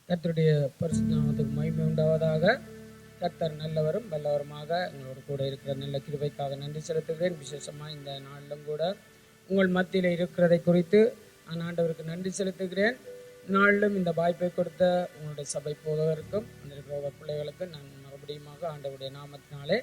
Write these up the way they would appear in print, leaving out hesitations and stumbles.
கர்த்தருடைய பரிசுத்த நாமத்துக்கு மகிமை உண்டாவதாக. கர்த்தர் நல்லவரும் வல்லவருமாக எங்களோடு கூட இருக்கிற நல்ல கிருபைக்காக நன்றி செலுத்துகிறேன். விசேஷமாக இந்த நாளிலும் கூட உங்கள் மத்தியில் இருக்கிறதை குறித்து நான் ஆண்டவருக்கு நன்றி செலுத்துகிறேன். நாளிலும் இந்த வாய்ப்பை கொடுத்த உங்களுடைய சபை போதவருக்கும் அந்த பிள்ளைகளுக்கு நான் மறுபடியும் ஆண்டவருடைய நாமத்தினாலே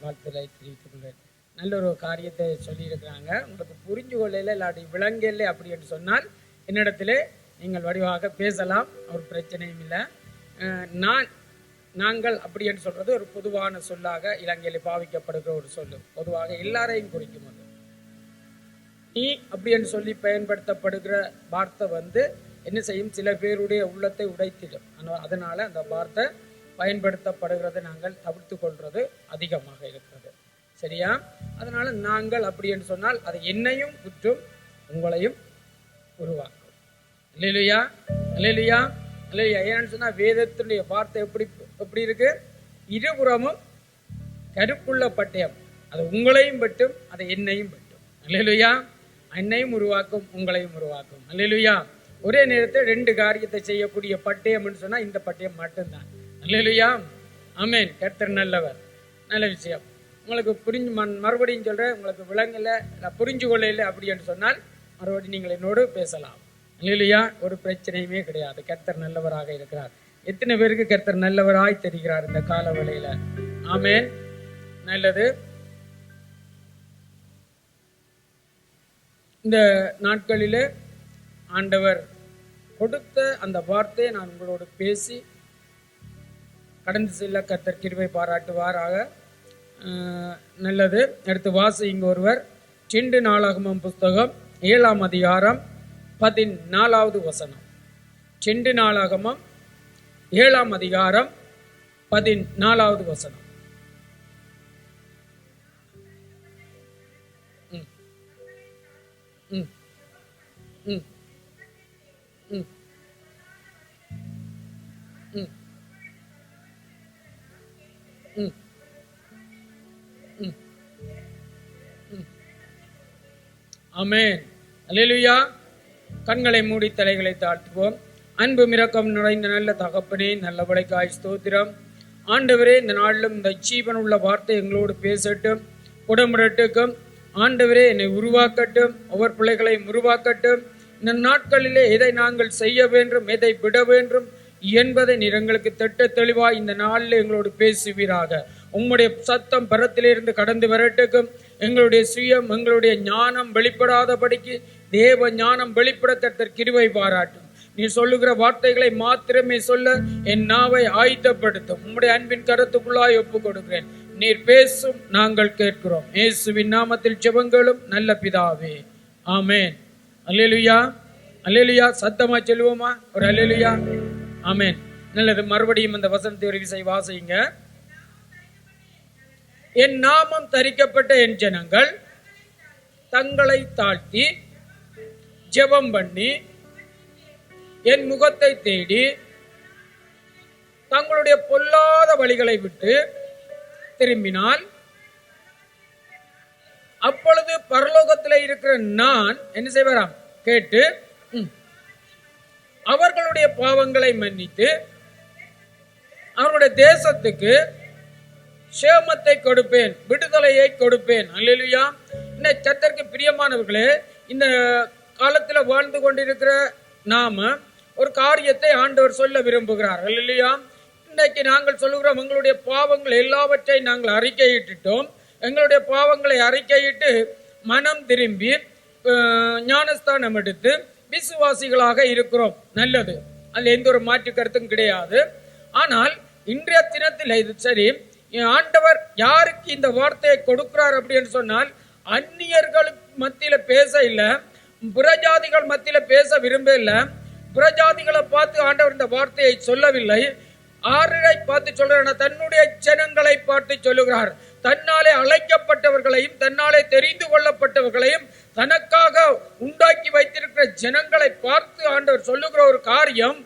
வாழ்த்துக்களை தெரிவித்துக் கொள்கிறேன். நல்ல ஒரு காரியத்தை சொல்லியிருக்கிறாங்க. உங்களுக்கு புரிஞ்சு கொள்ளையில் இல்லாட்டி விளங்கலை அப்படி என்று சொன்னால் என்னிடத்திலே நீங்கள் வடிவாக பேசலாம், ஒரு பிரச்சனையும் இல்லை. நாங்கள் அப்படி என்று சொல்றது ஒரு பொதுவான சொல்லாக இலங்கையில் பாவிக்கப்படுகிற ஒரு சொல்லு, பொதுவாக எல்லாரையும் குறிக்கும். அது நீ அப்படி என்று சொல்லி பயன்படுத்தப்படுகிற வார்த்தை என்ன செய்யும், சில பேருடைய உள்ளத்தை உடைத்திடும். அதனால அந்த வார்த்தை பயன்படுத்தப்படுகிறதை நாங்கள் தவிர்த்து கொள்வது அதிகமாக இருக்கிறது. சரியா? அதனால நாங்கள் அப்படி என்று சொன்னால் அது என்னையும் குற்றும் உங்களையும் உருவாக்கும். அல்லேலூயா, அல்லேலூயா, அல்லேலூயா. ஏன்னு சொன்னா வேதத்தினுடைய வார்த்தை எப்படி இருக்கு? இருபுறமும் கருப்புள்ள பட்டயம். அது உங்களையும் வெட்டும், அது என்னையும் வெட்டும். அல்லேலூயா. என்னையும் உருவாக்கும், உங்களையும் உருவாக்கும். அல்லேலூயா. ஒரே நேரத்தில் ரெண்டு காரியத்தை செய்யக்கூடிய பட்டயம் சொன்னா இந்த பட்டயம் மட்டும்தான். அல்லேலூயா, ஆமென். கர்த்தர் நல்லவர். நல்ல விஷயம். உங்களுக்கு புரிஞ்சு மறுபடியும் சொல்றேன், உங்களுக்கு விளங்கல, புரிஞ்சு கொள்ளல அப்படி என்று சொன்னால் மறுபடியும் நீங்கள் என்னோடு பேசலாம். அல்லேலூயா. ஒரு பிரச்சனையுமே கிடையாது. கர்த்தர் நல்லவராக இருக்கிறார். எத்தனை பேருக்கு கர்த்தர் நல்லவராய் தெரிகிறார் இந்த கால வேளையில? ஆமென். நல்லது. இந்த நாட்களிலே ஆண்டவர் கொடுத்த அந்த வார்த்தையை நான் உங்களோடு பேசி கடந்து செல்ல கர்த்தர் கிருபை பாராட்டுவாராக. நல்லது. அடுத்து வாசிங்க ஒருவர். 2 நாளாகமம் புஸ்தகம் 7ஆம் அதிகாரம் 14வது வசனம். 2 நாளாகமம் 7ஆம் அதிகாரம் 14வது வசனம். ஆமென். அல்லேலூயா. கண்களை மூடி தலைகளை தாழ்த்துவோம். அன்பு மிரக்கம் நிறைந்த நல்ல தகப்பனே, நல்லபடிக்காய் ஸ்தோத்திரம். ஆண்டவரே, இந்த நாளிலும் இந்த ஜீவன் உள்ள வார்த்தை எங்களோடு பேசட்டும், உடம்புடட்டுக்கும். ஆண்டவரே, என்னை உருவாக்கட்டும், ஒவ்வொரு பிள்ளைகளையும் உருவாக்கட்டும். இந்த நாட்களிலே எதை நாங்கள் செய்ய வேண்டும், எதை விட வேண்டும் என்பதை நீர் எங்களுக்கு திட்ட தெளிவாய் இந்த நாளில் எங்களோடு பேசுவீராக. உம்முடைய சத்தம் பரத்திலிருந்து கடந்து வரட்டுக்கும். எங்களுடைய சுயம், எங்களுடைய ஞானம் வெளிப்படாதபடிக்கு தேவ ஞானம் வெளிப்பட கர்த்தர் கிருபை பாராட்டும். நீ சொல்லுகிற வார்த்தைகளை மாத்திரமே சொல்ல என் நாவை ஆயத்தப்படுத்தும். உம்முடைய அன்பின் கருத்துக்குள்ளாய் ஒப்பு கொடுக்கிறேன். நீர் பேசும், நாங்கள் கேட்கிறோம். இயேசுவின் நாமத்தில் ஜெபங்களும் நல்ல பிதாவே, ஆமென். அல்லேலூயா, அல்லேலூயா. சத்தமா சொல்லுவோமா? ஒரு அல்லேலூயா, ஆமென். நல்லது. மறுபடியும் அந்த வசனத்தை ஒரு விசை வாசிங்க. என் நாமம் தரிக்கப்பட்ட என் ஜனங்கள் தங்களை தாழ்த்தி ஜெபம் பண்ணி என் முகத்தை தேடி தங்களுடைய பொல்லாத வழிகளை விட்டு திரும்பினால் அப்பொழுது பரலோகத்தில் இருக்கிற நான் என்ன செய்வாராம்? கேட்டு அவர்களுடைய பாவங்களை மன்னித்து அவருடைய தேசத்துக்கு சேமத்தை கொடுப்பேன், விடுதலையை கொடுப்பேன். அல்லேலூயா. இந்த கர்த்தருக்கு பிரியமானவர்களே, இந்த காலத்தில் வாழ்ந்து கொண்டிருக்கிற நாம ஒரு காரியத்தை ஆண்டவர் சொல்ல விரும்புகிறார். அல்லேலூயா. இன்னைக்கு நாங்கள் சொல்லுகிறோம், எங்களுடைய பாவங்கள் எல்லாவற்றை நாங்கள் அறிக்கையிட்டுட்டோம். எங்களுடைய பாவங்களை அறிக்கையிட்டு மனம் திரும்பி ஞானஸ்தானம் எடுத்து விசுவாசிகளாக இருக்கிறோம். நல்லது. அதுல எந்த ஒரு மாற்று கருத்தும் கிடையாது. ஆனால் இன்றைய தினத்தில் இது சரி, ஆண்டவர் யாருக்கு இந்த வார்த்தையை கொடுக்கிறார் அப்படின்னு சொன்னால், அந்நியர்களுக்கு மத்தியில பேச இல்ல, புறஜாதிகள் மத்தியில பேச விரும்ப இல்ல. புறஜாதிகளை பார்த்து ஆண்டவர் இந்த வார்த்தையை சொல்லவில்லை. ஆரை பார்த்து சொல்றார்? தன்னுடைய ஜனங்களை பார்த்து சொல்லுகிறார். தன்னாலே அழைக்கப்பட்டவர்களையும் தன்னாலே தெரிந்து கொள்ளப்பட்டவர்களையும் தனக்காக உண்டாக்கி வைத்திருக்கிற ஜனங்களை பார்த்து ஆண்டவர் சொல்லுகிற ஒரு காரியம்,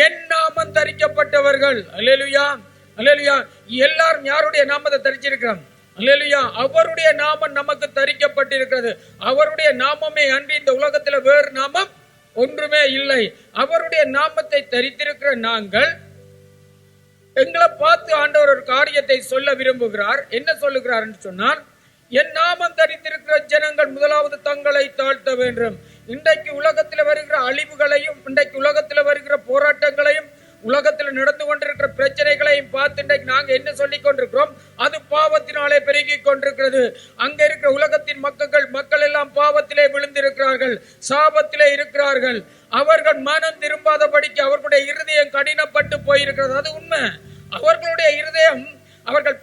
என் நாமம் தரிக்கப்பட்டவர்கள். அல்லேலூயா, அல்லேலூயா. எல்லாரும் யாருடைய நாமத்தை தரிச்சிருக்கிறோம்? அல்லேலூயா. அவருடைய நாமம் நமக்கு தரிக்கப்பட்டிருக்கிறது. அவருடைய நாமமே அன்றி இந்த உலகத்துல வேறு நாமம் ஒன்றுமே இல்லை. அவருடைய நாமத்தை தரித்திருக்கிற நாங்கள், எங்களை பார்த்து ஆண்டவர் ஒரு காரியத்தை சொல்ல விரும்புகிறார். என்ன சொல்லுகிறார் என்று சொன்னால், என் நாமம் தரித்திருக்கிற ஜனங்கள் முதலாவது தங்களை தாழ்த்த வேண்டும். இன்றைக்கு உலகத்தில் வருகிற அழிவுகளையும், இன்றைக்கு உலகத்தில் வருகிற போராட்டங்களையும், உலகத்தில் நடந்து கொண்டிருக்கிற பிரச்சனைகளையும் பார்த்து இன்றைக்கு நாங்க என்ன சொல்லிக் கொண்டிருக்கிறோம்? அது பாவத்தினாலே பெருகி கொண்டிருக்கிறது. அங்க இருக்கிற உலகத்தின் மக்கள் எல்லாம் பாவத்திலே விழுந்திருக்கிறார்கள், சாபத்திலே இருக்கிறார்கள். அவர்கள் மனம் திரும்பாதபடிக்கு அவர்களுடைய இருதயம் கடினப்பட்டு போயிருக்கிறது. அது உண்மை. அவர்களுடைய இருதயம், அவர்கள்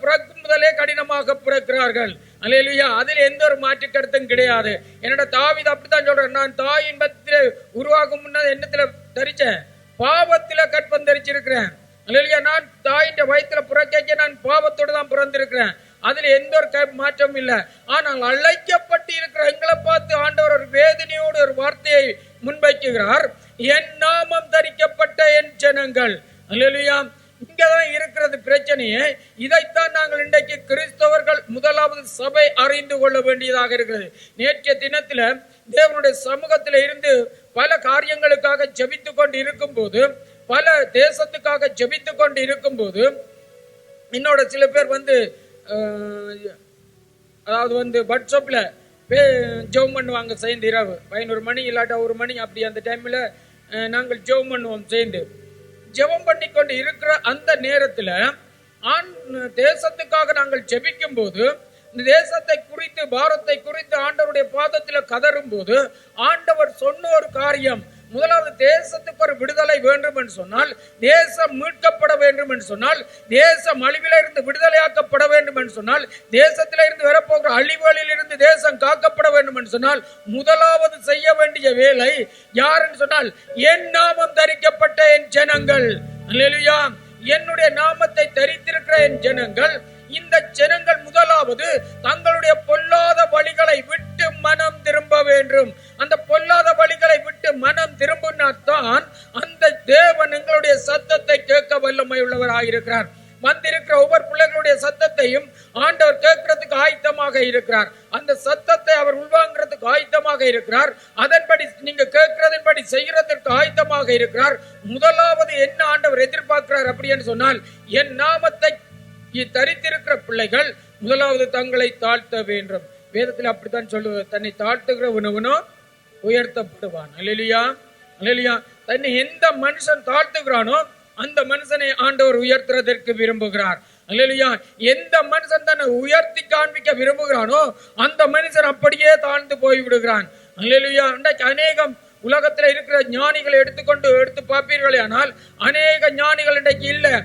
பிறக்கும் முதலே கடினமாக பிறக்கிறார்கள். அல்லேலூயா. அதில் எந்த ஒரு மாற்று கருத்தும் கிடையாது. என்னோட தாவீது அப்படித்தான் சொல்றேன், நான் தாயின் பத்திலே உருவாகும் முன்னே என்னத்துல தரிச்சேன்? பாவத்தில கற்பம் தரிச்சிருக்கிறேன். அல்லேலூயா. நான் தாயின் வயிற்றுல பிறக்க நான் பாவத்தோடு தான் பிறந்திருக்கிறேன். அதுல எந்த ஒரு மாற்றம் இல்லை. ஆனால் அழைக்கப்பட்டு இருக்கிற எங்களை பார்த்து ஆண்டவர் ஒரு வேதனையோடு ஒரு வார்த்தையை முன்வைக்குகிறார். என் நாமம் தரிக்கப்பட்ட என் ஜனங்கள். அல்லேலூயா. இங்கதான் இருக்கிறது பிரச்சனையே. இதைத்தான் நாங்கள் இன்றைக்கு கிறிஸ்தவர்கள் முதலாவது சபை அறிந்து கொள்ள வேண்டியதாக இருக்கிறது. நேற்றைய தினத்துல தேவனுடைய சமூகத்தில இருந்து பல காரியங்களுக்காக ஜெபித்துக் கொண்டு இருக்கும் போது, பல தேசத்துக்காக ஜெபித்துக் கொண்டு இருக்கும் போது, என்னோட சில பேர் அதாவது வாட்ஸ்அப்ல ஜெபம் பண்ணுவாங்க சேர்ந்து. இரவு 11 மணி இல்லாட்டா 1 மணி அப்படி அந்த டைம்ல நாங்கள் ஜெபம் பண்ணுவோம் சேர்ந்து. ஜெபம் பண்ணி கொண்டு இருக்கிற அந்த நேரத்துல தேசத்துக்காக நாங்கள் ஜெபிக்கும் போது, இந்த தேசத்தை குறித்து, பாரத்தை குறித்து ஆண்டவருடைய பாதத்தில் கதரும் போது, ஆண்டவர் சொன்ன ஒரு காரியம், முதலாவது தேசத்துக்கு ஒரு விடுதலை வேண்டும் என்று சொன்னால், தேசம் மீட்கப்பட வேண்டும் என்று சொன்னால், தேசம் அழிவில இருந்து விடுதலையாக்கப்பட வேண்டும் என்று சொன்னால், தேசத்தில இருந்து வரப்போகிற அழிவுகளில் இருந்து தேசம் காக்கப்பட வேண்டும் என்று சொன்னால், முதலாவது செய்ய வேண்டிய வேலை யார் என்று சொன்னால், என் நாமம் தரிக்கப்பட்ட என் ஜனங்கள். அல்லேலூயா. என்னுடைய நாமத்தை தரித்திருக்கிற என் ஜனங்கள். இந்த ஜனங்கள் முதலாவது தங்களுடைய பொல்லாத வழிகளை விட்டு மனம் திரும்ப வேண்டும். அந்த பொல்லாத வழிகளை விட்டு மனம் திரும்பினால்தான் அந்த தேவன் எங்களுடைய சத்தத்தை கேட்க வல்லமை உள்ளவராயிருக்கிறார். வந்திருக்கிற ஒவ்வொரு பிள்ளைகளுடைய சத்தத்தையும் ஆண்டவர் கேட்கறதுக்கு ஆயத்தமாக இருக்கிறார். அந்த சத்தத்தை அவர் உள்வாங்கிறதுக்கு ஆயத்தமாக இருக்கிறார். அதன்படி நீங்க கேட்கிறதன்படி செய்யறதற்கு ஆயத்தமாக இருக்கிறார். முதலாவது என்ன ஆண்டவர் எதிர்பார்க்கிறார் அப்படின்னு சொன்னால், என் நாமத்தை தரித்திருக்கிற பிள்ளைகள் முதலாவது தங்களை தாழ்த்த வேண்டும். வேதத்தில் அப்படித்தான் சொல்லுவது, தன்னை தாழ்த்துகிறவனோ உயர்த்தப்படுவான். அல்லேலூயா. அல்லேலூயா. தன்னை எந்த மனுஷன் தாழ்த்துகிறானோ அந்த மனுஷனை ஆண்டவர் உயர்த்துறதற்கு விரும்புகிறார். அல்லேலூயா. எந்த மனுஷன் தன்னை உயர்த்தி காண்பிக்க விரும்புகிறானோ அந்த மனுஷன் அப்படியே தாழ்ந்து போய் விடுகிறான். அல்லேலூயா. இன்றைக்கு அநேகம் உலகத்தில் இருக்கிற ஞானிகளை எடுத்து பார்ப்பீர்களே, ஆனால் அநேக ஞானிகள் இன்றைக்கு இல்லை.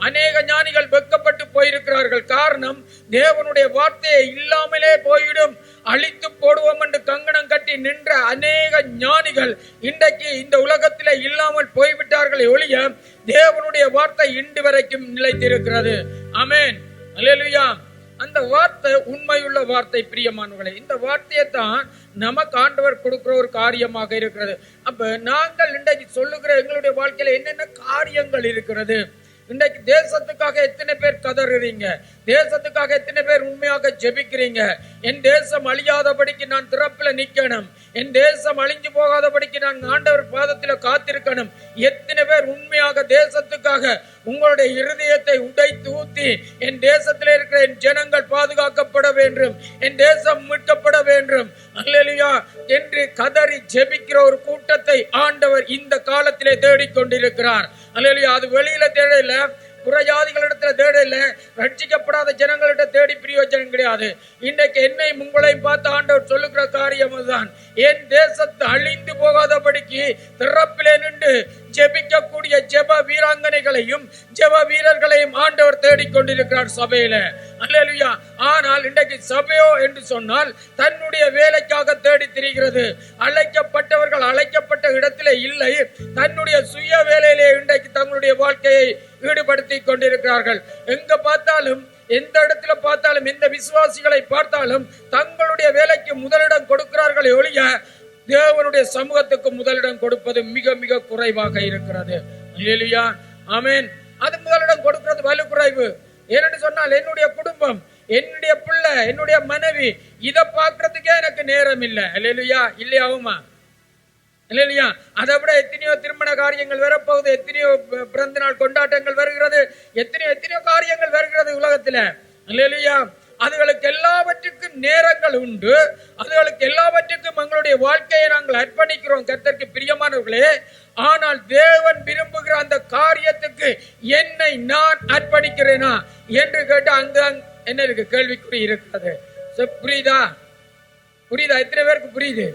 அநேக ஞானிகள் வெட்கப்பட்டு போயிருக்கிறார்கள். காரணம், தேவனுடைய வார்த்தையை இல்லாமலே போயிடும், அழித்து போடுவோம் என்று கங்கணம் கட்டி நின்ற அநேக ஞானிகள் இன்றைக்கு இந்த உலகத்திலே இல்லாமல் போய்விட்டார்களே ஒழிய தேவனுடைய வார்த்தை இன்று வரைக்கும் நிலைத்திருக்கிறது. ஆமென். அல்லேலூயா. அந்த வார்த்தை உண்மையுள்ள வார்த்தை. பிரியமானவர்களே, இந்த வார்த்தையை தான் நமக்கு ஆண்டவர் கொடுக்கிற ஒரு காரியமாக இருக்கிறது. அப்ப நாங்கள் இன்றைக்கு சொல்லுகிற எங்களுடைய வாழ்க்கையில என்னென்ன காரியங்கள் இருக்கிறது? இன்றைக்கு தேசத்துக்காக எத்தனை பேர் கதறுறீங்க? தேசத்துக்காக எத்தனை பேர் உண்மையாக ஜெபிக்கிறீங்க? என் தேசம் அழியாதபடிக்கு நான் திறப்பில் நிக்கணும், என் தேசம் அழிஞ்சு போகாதபடிக்கு நான் ஆண்டவர் பாதத்தில் காத்திருக்கணும். எத்தனை பேர் உண்மையாக தேசத்துக்காக உங்களுடைய இருதயத்தை உடைத்து ஊத்தி, என் தேசத்தில் இருக்கிற என் ஜனங்கள் பாதுகாக்கப்பட வேண்டும், என் தேசம் மீட்கப்பட வேண்டும், அல்லேலூயா என்று கதறி ஜெபிக்கிற ஒரு கூட்டத்தை ஆண்டவர் இந்த காலத்திலே தேடிக்கொண்டிருக்கிறார். அல்லேலூயா. அது வெளியில தேடல, புறஜாதிகளிடத்துல தேடல, ரட்சிக்கப்படாத ஜனங்களிட தேடி பிரயோஜனம் கிடையாது. இன்றைக்கு என்னையும் உங்களையும் பார்த்து ஆண்டவர் சொல்லுகிற காரியம் அதுதான். என் தேசத்தை அழிந்து போகாதபடிக்கு திறப்பிலே நின்று ஜெபிக்கக்கூடிய ஜெப வீராங்கனைகளையும் ஜெப வீரர்களையும் ஆண்டவர் தேடிக்கொண்டிருக்கிறார் சபையில. அல்லேலூயா. ஆனால் இன்றைக்கு சபையோ என்று சொன்னால் தன்னுடைய வேலைக்காக தேடி திரிகிறது. அழைக்கப்பட்டவர்கள் அழைக்கப்பட்ட இடத்திலே இல்லை, தன்னுடைய சுய வேலையிலே இன்றைக்கு தங்களுடைய வாழ்க்கையை ஈடுபடுத்தி கொண்டிருக்கிறார்கள். எங்க பார்த்தாலும், எந்த இடத்துல பார்த்தாலும், எந்த விசுவாசிகளை பார்த்தாலும் தங்களுடைய வேலைக்கு முதலிடம் கொடுக்கிறார்களே ஒழிய தேவனுடைய சமூகத்துக்கு முதலிடம் கொடுப்பது மிக மிக குறைவாக இருக்கிறது. அல்லேலூயா. ஆமென். அது முதலிடம் கொடுக்கிறது வலு குறைவு. ஏனென்று சொன்னால் என்னுடைய குடும்பம், என்னுடைய பிள்ளை, என்னுடைய மனைவி, இதை பார்க்கறதுக்கே எனக்கு நேரம் இல்லை. அல்லேலூயா. இல்லையாவுமா? இல்லையா? அதை விட எத்தனையோ திருமண காரியங்கள் வரப்போகுது, எத்தனையோ பிறந்த நாள் கொண்டாட்டங்கள் வருகிறது, எத்தனையோ காரியங்கள் வருகிறது உலகத்துல. இல்லையா? அதுகளுக்கு எல்லாவற்றுக்கும் நேரங்கள் உண்டு. அதுகளுக்கு எல்லாவற்றுக்கும் எங்களுடைய வாழ்க்கையை நாங்கள் அர்ப்பணிக்கிறோம் கர்த்தருக்கு பிரியமானவர்களே. ஆனால் தேவன் விரும்புகிற அந்த காரியத்துக்கு என்னை நான் அர்ப்பணிக்கிறேனா என்று கேட்டு அங்க என்ன இருக்கு? கேள்விக்குறி இருக்கிறது. புரியுதா? எத்தனை பேருக்கு புரியுது?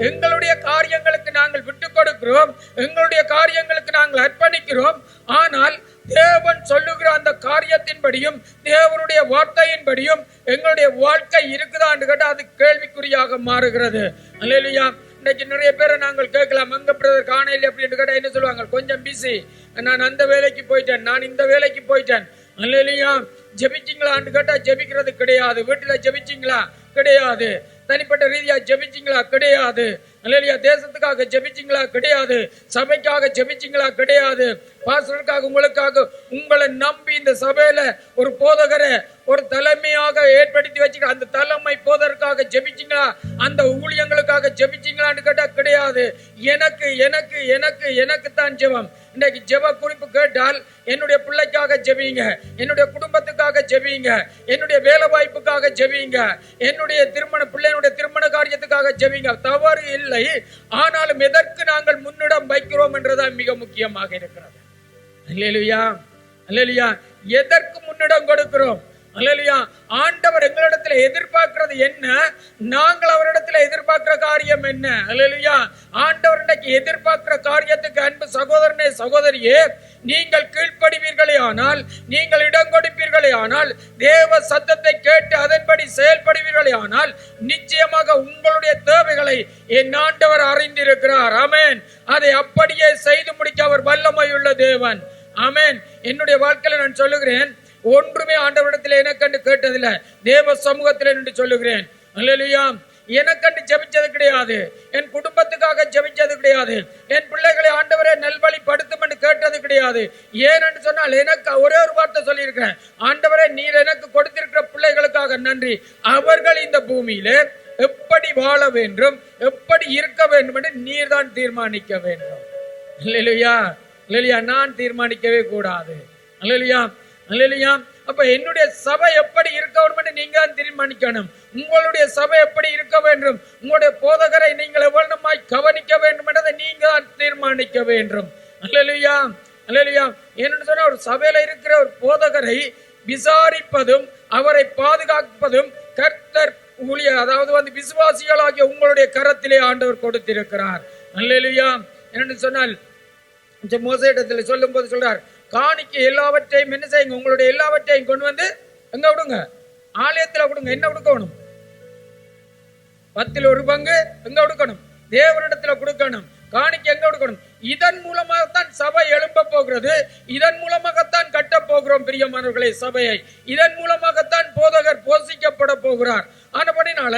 எங்களுடைய காரியங்களுக்கு நாங்கள் விட்டுக் கொடுக்கிறோம், எங்களுடைய காரியங்களுக்கு நாங்கள் அர்ப்பணிக்கிறோம். ஆனால் தேவன் சொல்லுகிற அந்த காரியத்தின்படியும் தேவனுடைய வார்த்தையின்படியும் எங்களுடைய வாழ்க்கை இருக்குதான்னு கேட்டா அது கேள்விக்குறியாக மாறுகிறது. அல்லேலூயா. இன்னைக்கு நிறைய பேரை நாங்கள் கேட்கலாம், எங்க பிரதர் காணையில் அப்படின்னு கேட்டா என்ன சொல்லுவாங்க? கொஞ்சம் பிஸி, நான் அந்த வேலைக்கு போயிட்டேன், நான் இந்த வேலைக்கு போயிட்டேன். அல்லேலூயா. ஜெபிச்சிங்களான்னு கேட்டா ஜெபிக்கிறது கிடையாது. வீட்டுல ஜெபிச்சிங்களா? கிடையாது. தனிப்பட்ட ரீதியா ஜெபிச்சிங்களா? கிடையாது. அல்லேலூயா. தேசத்துக்காக ஜெபிச்சிங்களா? கிடையாது. சபைக்காக ஜெபிச்சிங்களா? கிடையாது. பாஸ்டருக்காக, உங்களை நம்பி இந்த சபையில ஒரு போதகரை ஒரு தலைமையாக ஏற்படுத்தி வச்சுக்க, அந்த தலைமை போதற்காக ஜெபிச்சிங்களா? அந்த ஊழியங்களுக்காக ஜெபிச்சிங்களான்னு கேட்டா கிடையாது. எனக்கு எனக்கு எனக்கு எனக்கு தான் ஜெபம். இன்னைக்கு ஜெப குறிப்பு கேட்டால் என்னுடைய பிள்ளைக்காக ஜெபிங்க, என்னுடைய குடும்பத்துக்காக ஜெபிங்க, என்னுடைய வேலை வாய்ப்புக்காக ஜெபிங்க, என்னுடைய பிள்ளைகளுடைய திருமண காரியத்துக்காக ஜெபிங்க. தவறு இல்லை. ஆனாலும் எதற்கு நாங்கள் முன்னிடம் வைக்கிறோம் என்றுதான் மிக முக்கியமாக இருக்கிறது. அல்லேலூயா. அல்லேலூயா. எதற்கு முன்னிடம் கொடுக்கிறோம்? அல்லேலூயா. ஆண்டவர் எங்களிடத்துல எதிர்பார்க்கிறது என்ன? நாங்கள் அவரிடத்துல எதிர்பார்க்கிற காரியம் என்ன? அல்லேலூயா. ஆண்டவர் இன்னைக்கு எதிர்பார்க்கிற காரியத்துக்கு அன்பு சகோதரனே, சகோதரியே, நீங்கள் கீழ்ப்படிவீர்களே ஆனால், நீங்கள் இடம் கொடுப்பீர்களே ஆனால், தேவ சத்தத்தை கேட்டு அதன்படி செயல்படுவீர்களே ஆனால், நிச்சயமாக உங்களுடைய தேவைகளை என் ஆண்டவர் அறிந்திருக்கிறார். ஆமென். அதை அப்படியே செய்து முடிக்க அவர் வல்லமையுள்ள தேவன். ஆமென். என்னுடைய வாழ்க்கையில நான் சொல்லுகிறேன், ஒன்றுமே ஆண்டவரிடத்தில் எனக்கண்டு கேட்டதில்லை, தேவ சமூகத்தில் என்று சொல்லுகிறேன். அல்லேலூயா. எனக்கண்டு ஜெபிச்சது கிடையாது, என் குடும்பத்துக்காக ஜெபிச்சது கிடையாது, என் பிள்ளைகளை ஆண்டவரை நல்வழிப்படுத்தும் என்று கேட்டது கிடையாது. ஏனென்று சொன்னால் எனக்கு ஒரே ஒரு வார்த்தை சொல்லியிருக்கிறேன், ஆண்டவரை நீர் எனக்கு கொடுத்திருக்கிற பிள்ளைகளுக்காக நன்றி. அவர்கள் இந்த பூமியிலே எப்படி வாழ வேண்டும், எப்படி இருக்க வேண்டும் என்று நீர் தான் தீர்மானிக்க வேண்டும். அல்லேலூயா. அல்லேலூயா. நான் தீர்மானிக்கவே கூடாது. அல்லேலூயா. அல்லேலூயா. அப்ப என்னுடைய சபை எப்படி இருக்க வேண்டும் என்று நீங்க தீர்மானிக்கணும். உங்களுடைய சபை எப்படி இருக்க வேண்டும், உங்களுடைய போதகரை நீங்கள் எவ்வளவுமாய் கவனிக்க வேண்டும் என்றதை நீங்க தீர்மானிக்க வேண்டும். அல்லேலூயா. அல்லேலூயா. ஏன்னு சொன்னா ஒரு சபையில இருக்கிற ஒரு போதகரை விசாரிப்பதும் அவரை பாதுகாப்பதும் கர்த்தர் ஊழியர், அதாவது விசுவாசிகளாகிய உங்களுடைய கரத்திலே ஆண்டவர் கொடுத்திருக்கிறார். அல்லேலூயா. என்று சொன்னால் மோசேயிடத்தில் சொல்லும் போது சொல்றார், காணிக்கை எல்லாவற்றையும் என்ன செய்யுங்க, உங்களுடைய எல்லாவற்றையும் கொண்டு வந்து எங்க விடுங்க? ஆலயத்துல கொடுங்க. என்ன கொடுக்கணும்? 10ல் 1 பங்கு எங்க கொடுக்கணும்? தேவனிடத்துல கொடுக்கணும். காணிக்கை எங்க கொடுக்கணும்? இதன் மூலமாகத்தான் சபை எழும்ப போகிறது. இதன் மூலமாகத்தான் கட்ட போகிறோம் பிரியமானவர்களே சபையை. இதன் மூலமாகத்தான் போதகர் போஷிக்கப்பட போகிறார். ஆனபடினால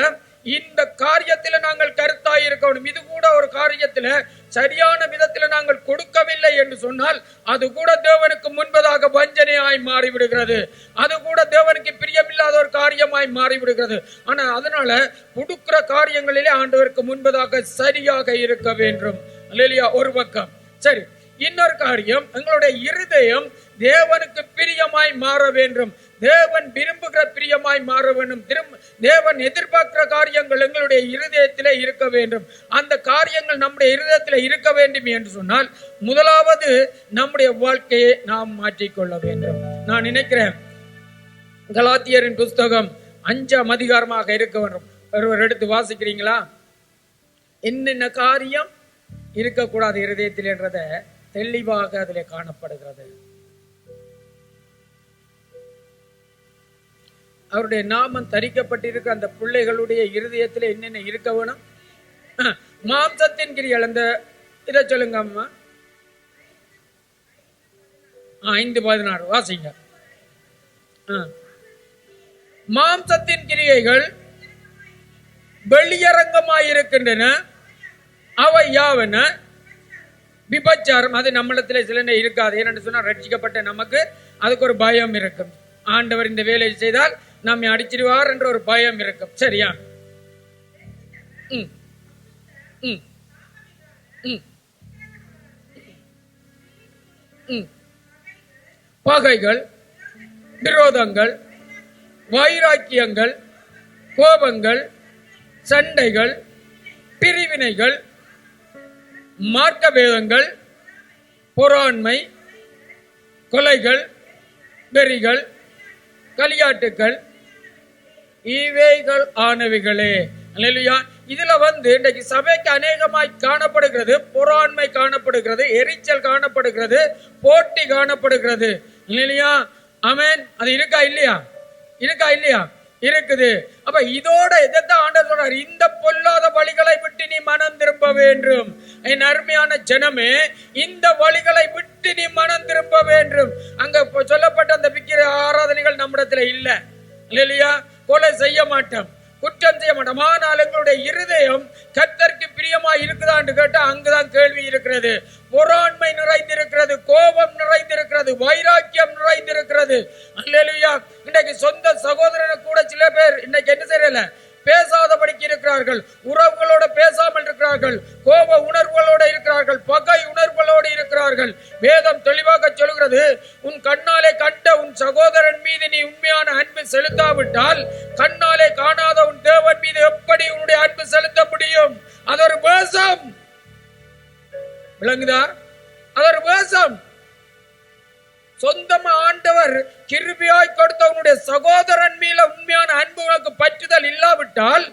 இந்த காரியத்தில் நாங்கள் கருத்தாய் இருக்கணும். இது கூட ஒரு காரியத்தில் சரியான விதத்தில் நாங்கள் கொடுக்கவில்லை என்று சொன்னால் அது கூட தேவனுக்கு முன்பதாக வஞ்சனையாய் மாறிவிடுகிறது. அது கூட தேவனுக்கு பிரியமில்லாத ஒரு காரியமாய் மாறிவிடுகிறது. ஆனா அதனால கொடுக்கிற காரியங்களிலே ஆண்டவருக்கு முன்பதாக சரியாக இருக்க வேண்டும். அல்லேலூயா. ஒரு பக்கம் சரி. இன்னொரு காரியம், எங்களுடைய இருதயம் தேவனுக்கு பிரியமாய் மாற வேண்டும். தேவன் விரும்புகிற பிரியமாய் மாற வேண்டும். தேவன் எதிர்பார்க்கிற காரியங்கள் எங்களுடைய இருதயத்திலே இருக்க வேண்டும். அந்த காரியங்கள் நம்முடைய இருதயத்திலே இருக்க வேண்டும் என்று சொன்னால் முதலாவது நம்முடைய வாழ்க்கையை நாம் மாற்றிக்கொள்ள வேண்டும். நான் நினைக்கிறேன் கலாத்தியரின் புஸ்தகம் 5ஆம் அதிகாரமாக இருக்க வேண்டும். ஒருவர் எடுத்து வாசிக்கிறீங்களா? என்னென்ன காரியம் இருக்கக்கூடாது இருதயத்தில் என்றத தெளிவாக அதிலே காணப்படுகிறது. அவருடைய நாமம் தரிக்கப்பட்டிருக்க அந்த பிள்ளைகளுடைய இருதயத்தில் என்னென்ன இருக்க வேணும்? மாம்சத்தின் கிரிகள். அந்த இதை சொல்லுங்க அம்மா. 5:16 வாசிங்க. மாம்சத்தின் கிரியைகள் வெளியரங்கமாயிருக்கின்றன. அவை யாவன? விபச்சாரம். அது நம்மிடத்துல சில இருக்காது. ஏன்னு சொன்னா ரட்சிக்கப்பட்ட நமக்கு அதுக்கு ஒரு பயம் இருக்கும். ஆண்டவர் இந்த வேலையை செய்தால் நம்மை அடிச்சிருவார் என்ற ஒரு பயம் இருக்கும். சரியா? ம், ம், ம். பகைகள், விரோதங்கள், வைராக்கியங்கள், கோபங்கள், சண்டைகள், பிரிவினைகள், மார்க்க வேதங்கள், பொறாண்மை, கொலைகள், வெறிகள், களியாட்டுக்கள், இவைகள் ஆனவைகளே. அல்லேலூயா. இதுல இன்றைக்கு சபைக்கு அநேகமாய் காணப்படுகிறது பொறாண்மை, காணப்படுகிறது எரிச்சல், காணப்படுகிறது போட்டி, காணப்படுகிறது. இல்லையா? ஆமென். அது இருக்கா இல்லையா? இருக்கா இல்லையா? இருக்குது. அப்ப இதோட எதைத்தான் ஆண்டவர் சொல்றார், இந்த பொல்லாத வழிகளை விட்டு நீ மனம் திரும்ப வேண்டும். என் அருமையான ஜனமே, இந்த வழிகளை விட்டு நீ மனம் திரும்ப வேண்டும். அங்க சொல்லப்பட்ட அந்த விக்கிர ஆராதனைகள் நம்மிடத்துல இல்ல. இல்லையா? கொலை செய்ய மாட்டோம், குற்றம் செய்ய மாட்டோம். ஆனால் எங்களுடைய இருதயம் கர்த்தருக்கு பிரியமா இருக்குதான்னு கேட்டா அங்குதான் கேள்வி இருக்கிறது. பொறாண்மை நிறைந்திருக்கிறது, கோபம் நிறைந்திருக்கிறது, வைராக்கியம் நிறைந்திருக்கிறது. அல்லேலூயா. இன்றைக்கு சொந்த சகோதரனை கூட சில பேர் இன்னைக்கு என்ன செய்யல, பேசாதபடிக்கு இருக்கிறார்கள், உறவுகளோட பேசாமல் இருக்கிறார்கள், கோப உணர்வுகளோட இருக்கிறார்கள், பகை உணர்வுகளோடு இருக்கிறார்கள். வேதம் தெளிவாக சொல்கிறது, உன் கண்ணாலே கண்ட உன் சகோதரன் மீது நீ உண்மையான அன்பு செலுத்தாவிட்டால் கண்ணாலே காணாத உன் தேவன் மீது எப்படி உன்னுடைய அன்பு செலுத்த முடியும்? அது ஒரு வேஷம். விளங்குதா? அது ஒரு வேஷம். சொந்தமா ஆண்டவர் கிருபையாய் கொடுத்த உன்னுடைய சகோதரன் மீது உண்மையான அன்பு உனக்கு பற்றுதல் இல்லாவிட்டால்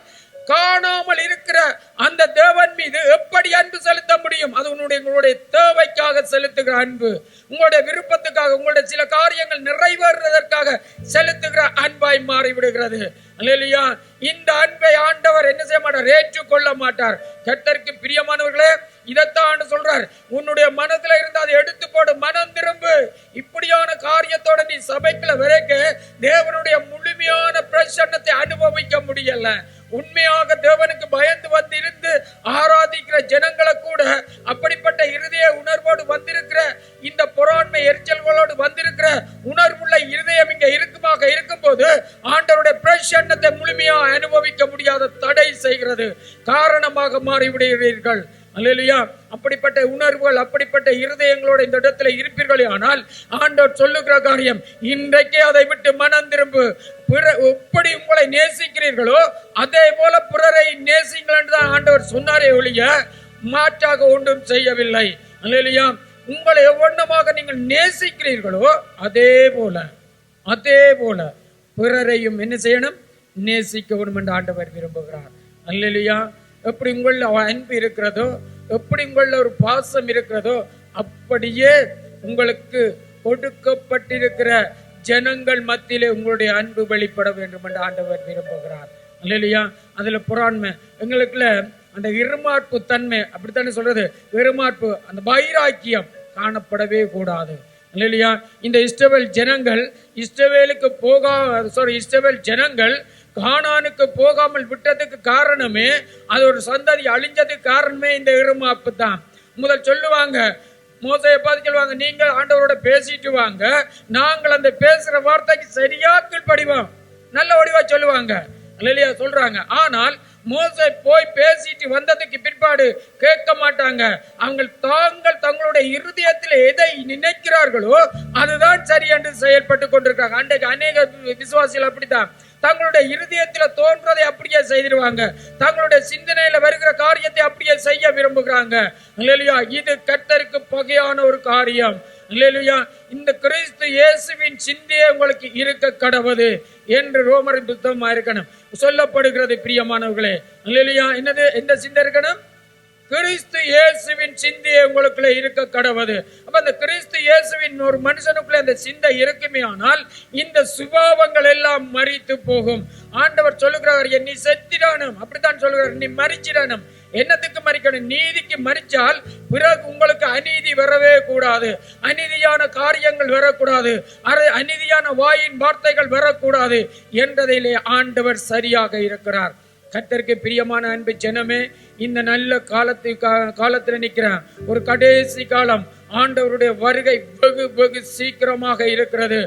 காணாமல் இருக்கிற அந்த தேவன் மீது எப்படி அன்பு செலுத்த முடியும்? அது உங்களுடைய தேவைக்காக செலுத்துகிற அன்பு, உங்களுடைய விருப்பத்துக்காக, உங்களுடைய சில காரியங்கள் நிறைவேறுவதற்காக செலுத்துகிற அன்பாய் மாறிவிடுகிறது. அல்லேலூயா. இந்த அன்பை ஆண்டவர் என்ன செய்ய மாட்டார்? ஏற்றுக்கொள்ள மாட்டார். கர்த்தருக்கு பிரியமானவர்களே, இதைத்தான் சொல்றார், உன்னுடைய மனதுல இருந்து அதை எடுத்து போடு, மனம் திரும்பு. இப்படியான காரியத்தோட நீ சபைக்குள்ள வரைக்கும் தேவனுடைய முழுமையான பிரசன்னத்தை அனுபவிக்க முடியல. உண்மையாக தேவனுக்கு பயந்து வந்து இருந்து ஆராதிக்கிற ஜனங்களை கூட அப்படிப்பட்ட இருதய உணர்வோடு வந்திருக்கிற, இந்த பொறாண்மை எரிச்சல்களோடு வந்திருக்கிற உணர்வுள்ள இருதயம் இங்க இருக்கும் போது ஆண்டவருடைய பிரசன்னத்தை முழுமையாக அனுபவிக்க முடியாத தடை செய்கிறது, காரணமாக மாறிவிடுகிறீர்கள். அல்லேலூயா. அப்படிப்பட்ட உணர்வுகள், அப்படிப்பட்ட இருதயங்களோட இந்த இடத்துல இருப்பீர்களே ஆனால் ஆண்டவர் சொல்லுகிற காரியம், இன்றைக்கே அதை விட்டு மனம் திரும்பு. எப்படி உங்களை நேசிக்கிறீர்களோ அதே போல பிறரை நேசிங்கள் என்றுதான் ஆண்டவர் சொன்னாரே ஒழிய மாற்றாக ஒன்றும் செய்யவில்லை. அல்லேலூயா. உங்களை எவ்வளமாக நீங்கள் நேசிக்கிறீர்களோ அதே போல பிறரையும் என்ன செய்யணும்? நேசிக்க வேண்டும் என்று ஆண்டவர் விரும்புகிறார். அல்லேலூயா. எப்படி உங்கள அன்பு இருக்கிறதோ, எப்படி உங்கள ஒரு பாசம் இருக்கிறதோ, அப்படியே உங்களுக்கு கொடுக்கப்பட்டிருக்கிற ஜனங்கள் மத்தியிலே உங்களுடைய அன்பு வெளிப்பட வேண்டும் என்று ஆண்டவர் விரும்புகிறார். அல்லேலூயா. அதுல பொறாண்மை, எங்களுக்குள்ள அந்த இருமாட்பு தன்மை, அப்படித்தானே சொல்றது, இருமாட்பு, அந்த வைராக்கியம் காணப்படவே கூடாது. அல்லேலூயா. இந்த இஸ்ரவேல் ஜனங்கள் கானானுக்கு போகாமல் விட்டதுக்கு காரணமே, அது ஒரு சந்ததி அழிஞ்சதுக்கு காரணமே இந்த இருமாப்பு தான். முதல் சொல்லுவாங்க, மோசையை பார்த்து சொல்லுவாங்க, நீங்கள் ஆண்டவரோட பேசிட்டு வாங்க, நாங்கள் அந்த பேசுற வார்த்தைக்கு சரியா கீழ்ப்படிவோம், நல்ல வடிவா சொல்லுவாங்க. அல்லேலூயா சொல்றாங்க. ஆனால் மோசே போய் பேசிட்டு வந்ததுக்கு பிற்பாடு கேட்க மாட்டாங்க. தங்களுடைய இருதயத்தில் எதை நினைக்கிறார்களோ அதுதான் சரி என்று செயல்பட்டு கொண்டிருக்காங்க. அன்றைக்கு அநேக விசுவாசிகள் அப்படித்தான், தங்களுடைய இருதயத்தில் தோன்றதை அப்படியே செய்திருவாங்க, தங்களுடைய சிந்தனையில வருகிற காரியத்தை அப்படியே செய்ய விரும்புகிறாங்க. அல்லேலூயா. இது கர்த்தருக்கு பகையான ஒரு காரியம். அல்லேலூயா. இந்த கிறிஸ்து இயேசுவின் சிந்தையே உங்களுக்கு இருக்க கடவுது என்று ரோமரின் புத்தகமா இருக்கணும் சொல்லப்படுகிறது. பிரியமானவர்களே, அல்லேலூயா. என்னது? எந்த சிந்தை இருக்கணும்? கிறிஸ்து இயேசுவின் சிந்தையே உங்களுக்குள்ள இருக்க கடவுது. அப்ப அந்த கிறிஸ்து இயேசுவின் ஒரு மனுஷனுக்குள்ள அந்த சிந்தை இருக்குமே ஆனால் இந்த சுபாவங்கள் எல்லாம் மரித்து போகும். ஆண்டவர் சொல்லுகிறார், நீ செத்திடானும், அப்படித்தான் சொல்லுகிறார், நீ மரிச்சிடணும். என்னத்துக்கு மறிக்கணும்? நீதிக்கு மறிச்சால் பிறகு உங்களுக்கு அநீதி வரவே கூடாது, அநீதியான காரியங்கள் வரக்கூடாது, அநீதியான வாயின் வார்த்தைகள் வரக்கூடாது என்றதிலே ஆண்டவர் சரியாக இருக்கிறார். கர்த்தருக்கு பிரியமான அன்பு ஜனமே, இந்த நல்ல காலத்துல நிக்கிறேன். ஒரு கடைசி காலம், ஆண்டவருடைய வருகை வெகு வெகு சீக்கிரமாக இருக்கிறது.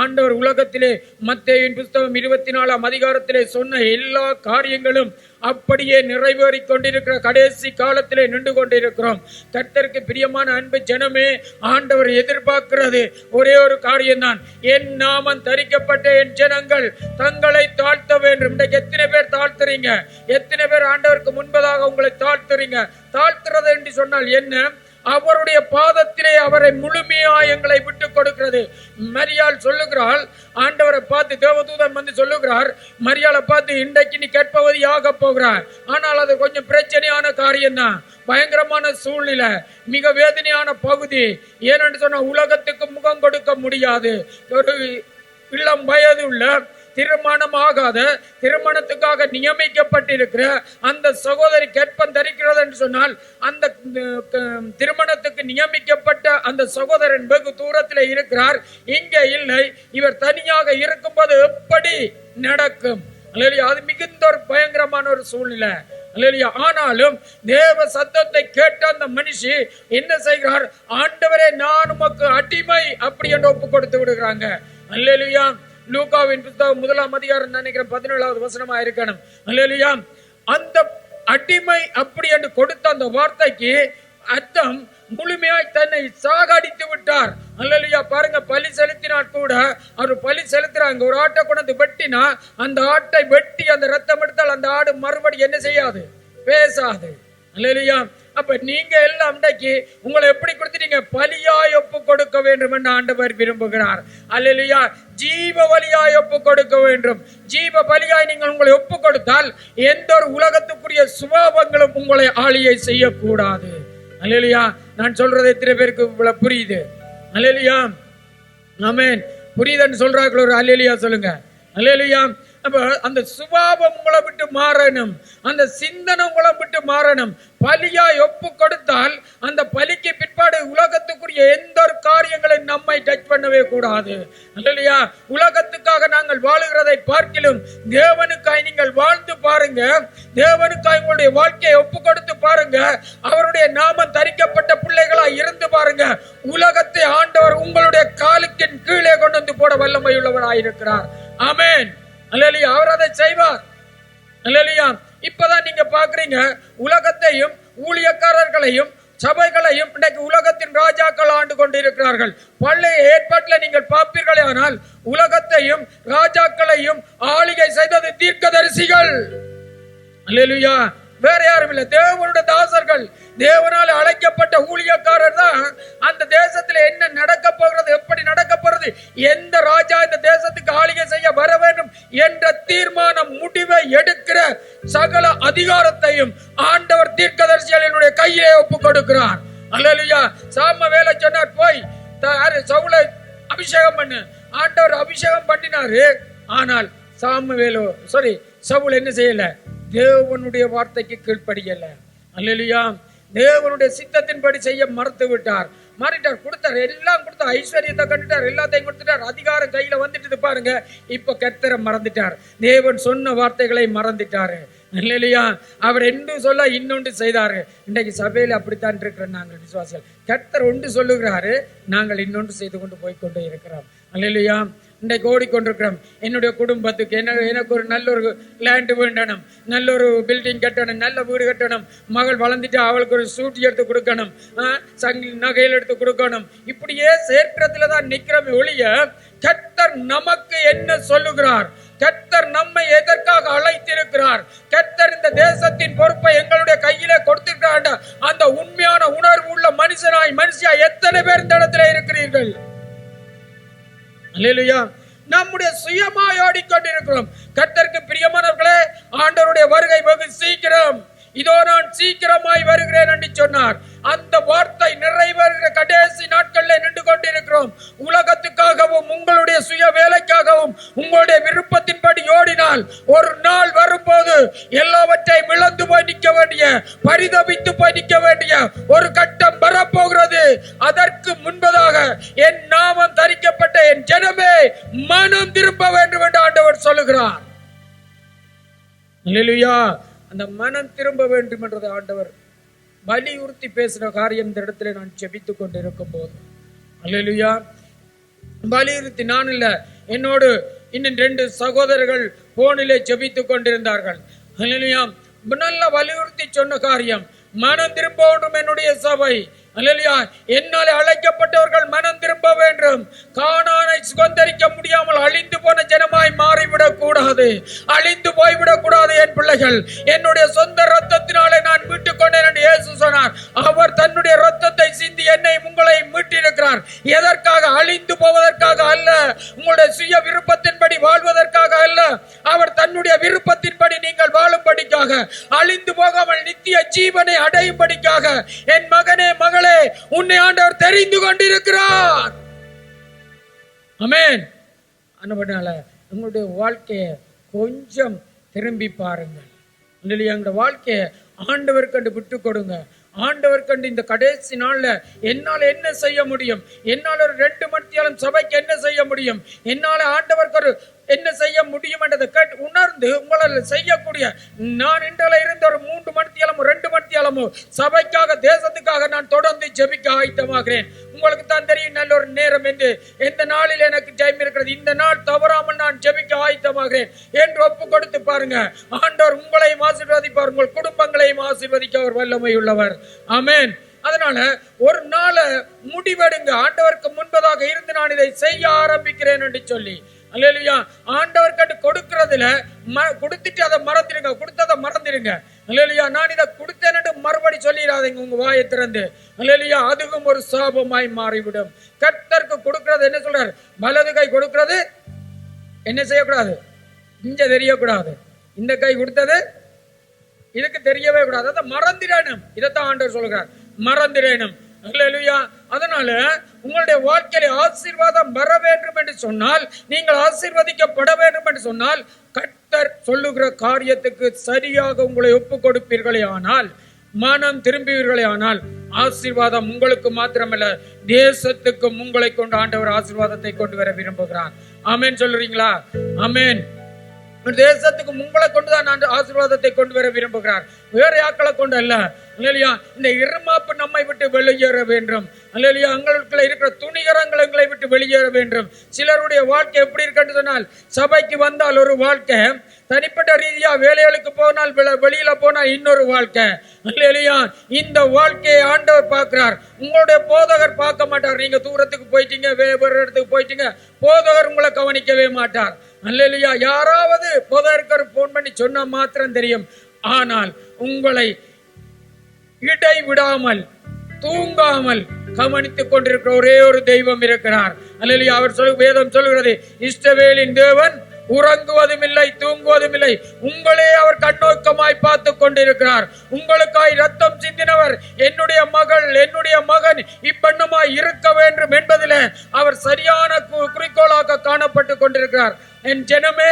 ஆண்டவர் உலகத்திலே மத்தேயுவின் புத்தகம் 24ஆம் அதிகாரத்திலே சொன்ன எல்லா காரியங்களும் அப்படியே நிறைவேறி கொண்டிருக்கிற கடைசி காலத்திலே நின்று கொண்டிருக்கிறோம். கர்த்தருக்கு பிரியமான அன்பு ஜனமே, ஆண்டவர் எதிர்பார்க்கிறது ஒரே ஒரு காரியம்தான். என் நாமம் தரிக்கப்பட்ட என் ஜனங்கள் தங்களை தாழ்த்த வேண்டும். இன்றைக்கு எத்தனை பேர் தாழ்த்துறீங்க? எத்தனை பேர் ஆண்டவருக்கு முன்பதாக உங்களை தாழ்த்துறீங்க? தாழ்த்துறது என்று சொன்னால் என்ன? அவருடைய பாதத்திலே அவரை முழுமையா எங்களை விட்டு கொடுக்கிறது. மரியாள் சொல்லுகிறாள், ஆண்டவரை பார்த்து தேவதூதன் வந்து சொல்லுகிறார், மரியாளை பார்த்து, இன்றைக்கு நீ கேட்பவதியாக போகிறார். ஆனால் அது கொஞ்சம் பிரச்சனையான காரியம் தான், பயங்கரமான சூழ்நிலை, மிக வேதனையான பகுதி. ஏனென்று சொன்னா உலகத்துக்கு முகம் கொடுக்க முடியாது. ஒரு இளம் வயது உள்ள திருமணம் ஆகாத, திருமணத்துக்காக நியமிக்கப்பட்டிருக்கிற அந்த சகோதரி கற்பம் தரிக்கிறது என்று சொன்னால், அந்த திருமணத்துக்கு நியமிக்கப்பட்ட அந்த சகோதரன் வெகு தூரத்தில் இருக்கிறார், இங்கே இல்லை. இவர் தனியாக இருக்கும்போது எப்படி நடக்கும்? அது மிகுந்த ஒரு பயங்கரமான ஒரு சூழ்நிலை. ஆனாலும் தேவ சத்தத்தை கேட்ட அந்த மனுஷி என்ன செய்கிறார்? ஆண்டவரே, நான் உமக்கு அடிமை அப்படி என்று ஒப்பு கொடுத்து விடுகிறாங்க. அல்லேலூயா. லூக்காவின் புத்தகம் 1ஆம் அதிகாரம் நினைக்கிறேன் 17வது வசனமா இருக்கணும். அல்லேலூயா. அந்த அடிமை அப்படி என்று கொடுத்த அந்த வார்த்தைக்கு அர்த்தம் முழுமையாய் தன்னை சாகடித்து விட்டார். அல்லேலூயா. பாருங்க, பலி செலுத்தினால் கூட அவர் பலி செலுத்துறாங்க. ஒரு ஆட்டை கொண்டு வெட்டினா அந்த ஆட்டை வெட்டி அந்த ரத்தம் எடுத்தால் அந்த ஆடு மறுபடி என்ன செய்யாது? பேசாது. அல்லேலூயா. அப்ப நீங்க எல்லாம் இன்றைக்கு உங்களை எப்படி கொடுத்துட்டீங்க? பலியாய் ஒப்பு கொடுக்க வேண்டும் என்று ஆண்டவர் விரும்புகிறார். அல்லேலூயா. ஜீவ பலியாய் ஒப்பு கொடுக்க வேண்டும். ஜீவ பலியாய் நீங்கள் உங்களை ஒப்பு கொடுத்தால் எந்த ஒரு உலகத்துக்குரிய சுபாவங்களும் உங்களை ஆளியை செய்யக்கூடாது. அல்லேலூயா. நான் சொல்றது எத்தனை பேருக்கு புரியுது? அல்லேலூயா. ஆமென். புரியுதுன்னு சொல்றார்கள். ஒரு அல்லேலூயா சொல்லுங்க. அல்லேலூயா. அந்த சுபாவம் உங்களை விட்டு மாறணும், அந்த சிந்தனை உங்களை விட்டு மாறணும். பலியாய் ஒப்பு கொடுத்தால் அந்த பலிக்கு பிற்பாடு உலகத்துக்குரிய எந்த ஒரு காரியங்களை நம்மை டச் பண்ணவே கூடாது. அல்லேலூயா. உலகத்துக்காக நாங்கள் வாழுகிறதை பார்க்கிலும் தேவனுக்காய் நீங்கள் வாழ்ந்து பாருங்க. தேவனுக்காய் உங்களுடைய வாழ்க்கையை ஒப்பு கொடுத்து பாருங்க. அவருடைய நாமம் தரிக்கப்பட்ட பிள்ளைகளாய் இருந்து பாருங்க. உலகத்தை ஆண்டவர் உங்களுடைய காலுக்கு கீழே கொண்டு வந்து போட வல்லமை உள்ளவராயிருக்கிறார். ஆமென். அல்லேலூயா. அவர் அதை செய்வார். அல்லேலூயா. இப்பதான் நீங்க பாக்குறீங்க, உலகத்தையும் ஊழியக்காரர்களையும் சபைகளையும் இன்றைக்கு உலகத்தின் ராஜாக்கள் ஆண்டு கொண்டிருக்கிறார்கள். பழைய ஏற்பாட்டில் நீங்கள் பார்ப்பீர்களே, ஆனால் உலகத்தையும் ராஜாக்களையும் ஆளுகை செய்தது தீர்க்கதரிசிகள். அல்லேலூயா. வேற யாரும் இல்லை, தேவனுடைய தாசர்கள், தேவனால் அழைக்கப்பட்ட ஊழியக்காரர் தான் அந்த தேசத்துல என்ன நடக்க போகிறது, எப்படி நடக்க போறது, எந்த ராஜா இந்த தேசத்துக்கு ஆளுகை செய்ய வர வேண்டும் என்ற தீர்மானம் முடிவை எடுக்கிற சகல அதிகாரத்தையும் ஆண்டவர் தீர்க்கதரிசிகளினுடைய கையிலே ஒப்பு கொடுக்கிறார். அல்லேலூயா. சாமுவேலை சொன்னார், போய் சவுலை அபிஷேகம் பண்ணு. ஆண்டவர் அபிஷேகம் பண்ணினாரு. ஆனால் சவுல் என்ன செய்யல? தேவனுடைய வார்த்தைக்கு கீழ்ப்படியல. அல்லேலூயா. தேவனுடைய சித்தத்தின்படி செய்ய மறுத்து விட்டார். மாறிட்டார். கொடுத்தார், எல்லாம் கொடுத்தார், ஐஸ்வர்யத்தை கண்டுட்டார், எல்லாத்தையும் கொடுத்துட்டார், அதிகாரம் கையில வந்துட்டு பாருங்க. இப்ப கர்த்தரை மறந்துட்டார். தேவன் சொன்ன வார்த்தைகளை மறந்துட்டாரு. இல்லையா? அவர் என்று சொல்ல இன்னொன்று செய்தாரு. இன்றைக்கு சபையில அப்படித்தான் இருக்கிற நாங்கள் விசுவாசிகள். கர்த்தர் ஒன்று சொல்லுகிறாரு, நாங்கள் இன்னொன்று செய்து கொண்டு போய்கொண்டே இருக்கிறோம். அல்லேலூயா. இன்றைக்கு ஓடிக்கொண்டிருக்கிறோம். என்னுடைய குடும்பத்துக்கு எனக்கு ஒரு நல்ல ஒரு லேண்ட் வேண்டணும், நல்ல ஒரு பில்டிங் கட்டணும், நல்ல வீடு கட்டணும், மகள் வளர்ந்துட்டு அவளுக்கு ஒரு சூட்டி எடுத்து கொடுக்கணும், நகையில் எடுத்து கொடுக்கணும். இப்படியே சேர்க்கிறதுல தான் நிக்கிறோமே ஒழிய கர்த்தர் நமக்கு என்ன சொல்லுகிறார், கர்த்தர் நம்மை எதற்காக அழைத்திருக்கிறார், கர்த்தர் இந்த தேசத்தின் பொறுப்பை எங்களுடைய கையிலே கொடுத்திருக்கிறார், அந்த உண்மையான உணர்வு உள்ள மனுஷியா எத்தனை பேர் இந்த இடத்துல இருக்கிறீர்கள்? அல்லேலூயா. நம்முடைய சுயமாய் ஓடிக்கொண்டிருக்கிறோம். கர்த்தருக்கு பிரியமானவர்களே, ஆண்டவருடைய வருகை வெகு சீக்கிரம். இதோ நான் சீக்கிரமாய் வருகிறேன் என்று சொன்னார். அந்த வார்த்தை நிறைவேறுகிற கடைசி நாட்களில் நின்று கொண்டிருக்கிறோம். உலகத்துக்காகவும் உங்களுடைய சுய வேலைக்காகவும் உங்களுடைய விருப்பத்தின்படி ஓடினால் ஒரு நாள் வரும்போது எல்லாவற்றையும் இழந்து போய் நிற்க வேண்டிய, பரிதபித்து போய் நிற்க வேண்டிய ஒரு கட்டம் வரப்போகிறது. அதற்கு முன்பதாக என் நாமம் தரிக்கப்பட்ட என் ஜனமே மனம் திரும்ப வேண்டும் என்று ஆண்டவர் சொல்லுகிறார். அல்லேலூயா. அந்த மனம் திரும்ப வேண்டும் என்றது ஆண்டவர் வலியுறுத்தி பேசுற காரியம் இந்த இடத்துல நான் ஜெபித்துக் கொண்டு இருக்கும் போது, அல்லேலூயா, வலியுறுத்தி நான் இல்ல, என்னோடு இன்னும் 2 சகோதரர்கள் போனிலே ஜெபித்துக் கொண்டிருந்தார்கள். அல்லேலூயா, நல்ல வலியுறுத்தி சொன்ன காரியம், மனம் திரும்ப வேண்டும் என்னுடைய சபை. அல்லேலூயா, என்னாலே அழைக்கப்பட்டவர்கள் மனம் திரும்ப வேண்டும். கானானை சுதந்தரிக்க முடியாமல் அழிந்து போன ஜனமாய் மாறிவிடக் கூடாது, அழிந்து போய்விடக் கூடாது. என் பிள்ளைகள் என்னுடைய சொந்த ரத்தத்தினாலே நான் மீட்டுக் கொண்டேன் என்று இயேசு சொன்னார். அவர் தன்னுடைய ரத்தத்தை சிந்தி என்னை உங்களை மீட்டிருக்கிறார். எதற்காக? அழிந்து போவதற்காக அல்ல, உங்களுடைய சுய விருப்பத்தின்படி வாழ்வதற்காக அல்ல, அவர் தன்னுடைய விருப்பத்தின்படி நீங்கள் வாழும்படிக்காக, அழிந்து போகாமல் நித்திய ஜீவனை அடையும்படிக்காக. என் மகனே, மகளே, உன்னை ஆண்டவர் தெரிந்து கொண்டிருக்கிறார். ஆமென். அதனால உங்களுடைய வாழ்க்கையை கொஞ்சம் திரும்பி பாருங்கள். எங்களுடைய வாழ்க்கையை ஆண்டவர் கண்டு விட்டு கொடுங்க. ஆண்டவர் கண்டு இந்த கடைசி நாள்ல என்னால என்ன செய்ய முடியும், என்னால ஒரு 2 மணித்தியாலம் சபைக்கு என்ன செய்ய முடியும், என்னால ஆண்டவருக்கு ஒரு என்ன செய்ய முடியும் என்றதை கேட்டு உணர்ந்து உங்களால் செய்யக்கூடிய, நான் இன்றைல இருந்த ஒரு 3 மணித்தியாலமோ 2 மணித்தியாலமோ சபைக்காக, தேசத்துக்காக நான் தொடர்ந்து ஜெபிக்க ஆயத்தமாகிறேன். உங்களுக்கு தான் தெரியும் நல்ல ஒரு நேரம் என்று, எந்த நாளில் எனக்கு டைம் இருக்கிறது, இந்த நாள் தவறாமல் நான் ஜெபிக்க ஆயத்தமாகிறேன் என்று ஒப்பு கொடுத்து பாருங்க. ஆண்டவர் உங்களையும் ஆசீர்வதிப்பார், உங்கள் குடும்பங்களையும் ஆசீர்வதிக்க அவர் வல்லமை உள்ளவர். ஆமென். அதனால ஒரு நாள முடிவெடுங்க, ஆண்டவருக்கு முன்பதாக இருந்து நான் இதை செய்ய ஆரம்பிக்கிறேன் என்று சொல்லி. அல்லேலூயா, ஆண்டவர் கண்டு கொடுக்கிறதுல கொடுத்துட்டு அதை மறந்துடுங்க, கொடுத்ததை மறந்துடுங்க. அல்லேலூயா, நான் இதை கொடுத்தேன் என்று மறுபடி சொல்லிடாதீங்க உங்க வாயை திறந்து. அல்லேலூயா, அதுவும் ஒரு சாபமாய் மாறிவிடும். கர்த்தருக்கு கொடுக்கிறது என்ன சொல்றாரு? வலது கை கொடுக்கிறது என்ன செய்யக்கூடாது? இங்க தெரியக்கூடாது. இந்த கை கொடுத்தது இதுக்கு தெரியவே கூடாது. அதை மறந்துடணும். இதைத்தான் ஆண்டவர் சொல்கிறார், மறந்துடணும். அல்லேலூயா. அதனால உங்களுடைய வாழ்க்கையில ஆசீர்வாதம் வர வேண்டும் என்று சொன்னால், நீங்கள் ஆசீர்வதிக்கப்பட வேண்டும் என்று சொன்னால், கர்த்தர் சொல்லுகிற காரியத்துக்கு சரியாக உங்களை ஒப்பு கொடுப்பீர்களே ஆனால், மனம் திரும்புவீர்களே ஆனால், ஆசீர்வாதம் உங்களுக்கு மாத்திரமல்ல தேசத்துக்கும் உங்களை கொண்டு ஆண்டவர் ஆசீர்வாதத்தை கொண்டு வர விரும்புகிறார். ஆமென் சொல்றீங்களா? ஆமென். தேசத்துக்கு உங்களை கொண்டுதான் ஆசீர்வாதத்தை கொண்டு வர விரும்புகிறார், வேற யாக்களை கொண்டு அல்ல. அல்லேலூயா, இந்த இருமாப்பு நம்மை விட்டு வெளியேற வேண்டும். அல்லேலூயா, எங்களுக்குள்ள இருக்கிற துணிகரங்கள் எங்களை விட்டு வெளியேற வேண்டும். சிலருடைய வாழ்க்கை எப்படி இருக்குன்னு சொன்னால், சபைக்கு வந்தால் ஒரு வாழ்க்கை, தனிப்பட்ட ரீதியா வேலைகளுக்கு போனால், வெளியில போனால் இன்னொரு வாழ்க்கை. அல்லேலூயா, இந்த வாழ்க்கையை ஆண்டவர் பார்க்கிறார், உங்களுடைய போதகர் பார்க்க மாட்டார். நீங்க தூரத்துக்கு போயிட்டீங்க, வேறு இடத்துக்கு போயிட்டீங்க, போதகர் உங்களை கவனிக்கவே மாட்டார். அல்லேலூயா, யாராவது போதகருக்கு போன் பண்ணி சொன்னா மாத்திரம் தெரியும். ஆனால் உங்களை இடை விடாமல், தூங்காமல் கவனித்துக் கொண்டிருக்கிற ஒரே ஒரு தெய்வம் இருக்கிறார். அல்லேலூயா, அவர் வேதம் சொல்கிறது, இஸ்ரவேலின் தேவன் உறங்குவதும் இல்லை, தூங்குவதும் இல்லை. உங்களே அவர் கண்ணோக்கமாய் பார்த்து கொண்டிருக்கிறார். உங்களுக்காய் ரத்தம் சிந்தினவர், என்னுடைய மகள், என்னுடைய மகன் இப்பண்ணமாய் இருக்க வேண்டும் என்பதில் அவர் சரியான குறிக்கோளாக காணப்பட்டு கொண்டிருக்கிறார். என் ஜனமே,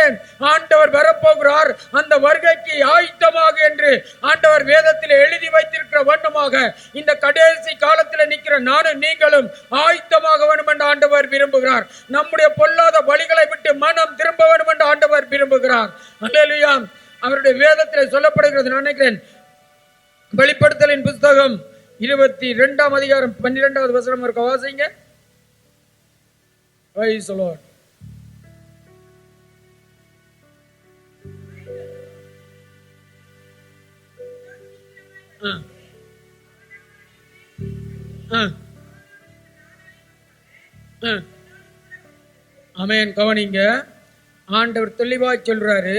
ஆண்டவர் வரப்போகிறார், அந்த வருகைக்கு ஆயத்தமாக என்று ஆண்டவர் வேதத்தில் எழுதி வைத்திருக்கிற வண்ணமாக இந்த கடைசி காலத்தில் நிற்கிற நானும் நீங்களும் ஆயத்தமாக வேண்டும் என்று ஆண்டவர் விரும்புகிறார். நம்முடைய பொல்லாத வழிகளை விட்டு மனம் திரும்ப வேண்டும் என்று ஆண்டவர் விரும்புகிறார். அல்லேலூயா, அவருடைய வேதத்தில் சொல்லப்படுகிறது. நான் நினைக்கிறேன், வெளிப்படுத்தலின் புத்தகம் 22ஆம் அதிகாரம் 12வது வசனம் இருக்க, வாசிங்க. Praise the Lord. ஆமென். கவனிங்க, ஆண்டவர் தெளிவாய் சொல்றாரு,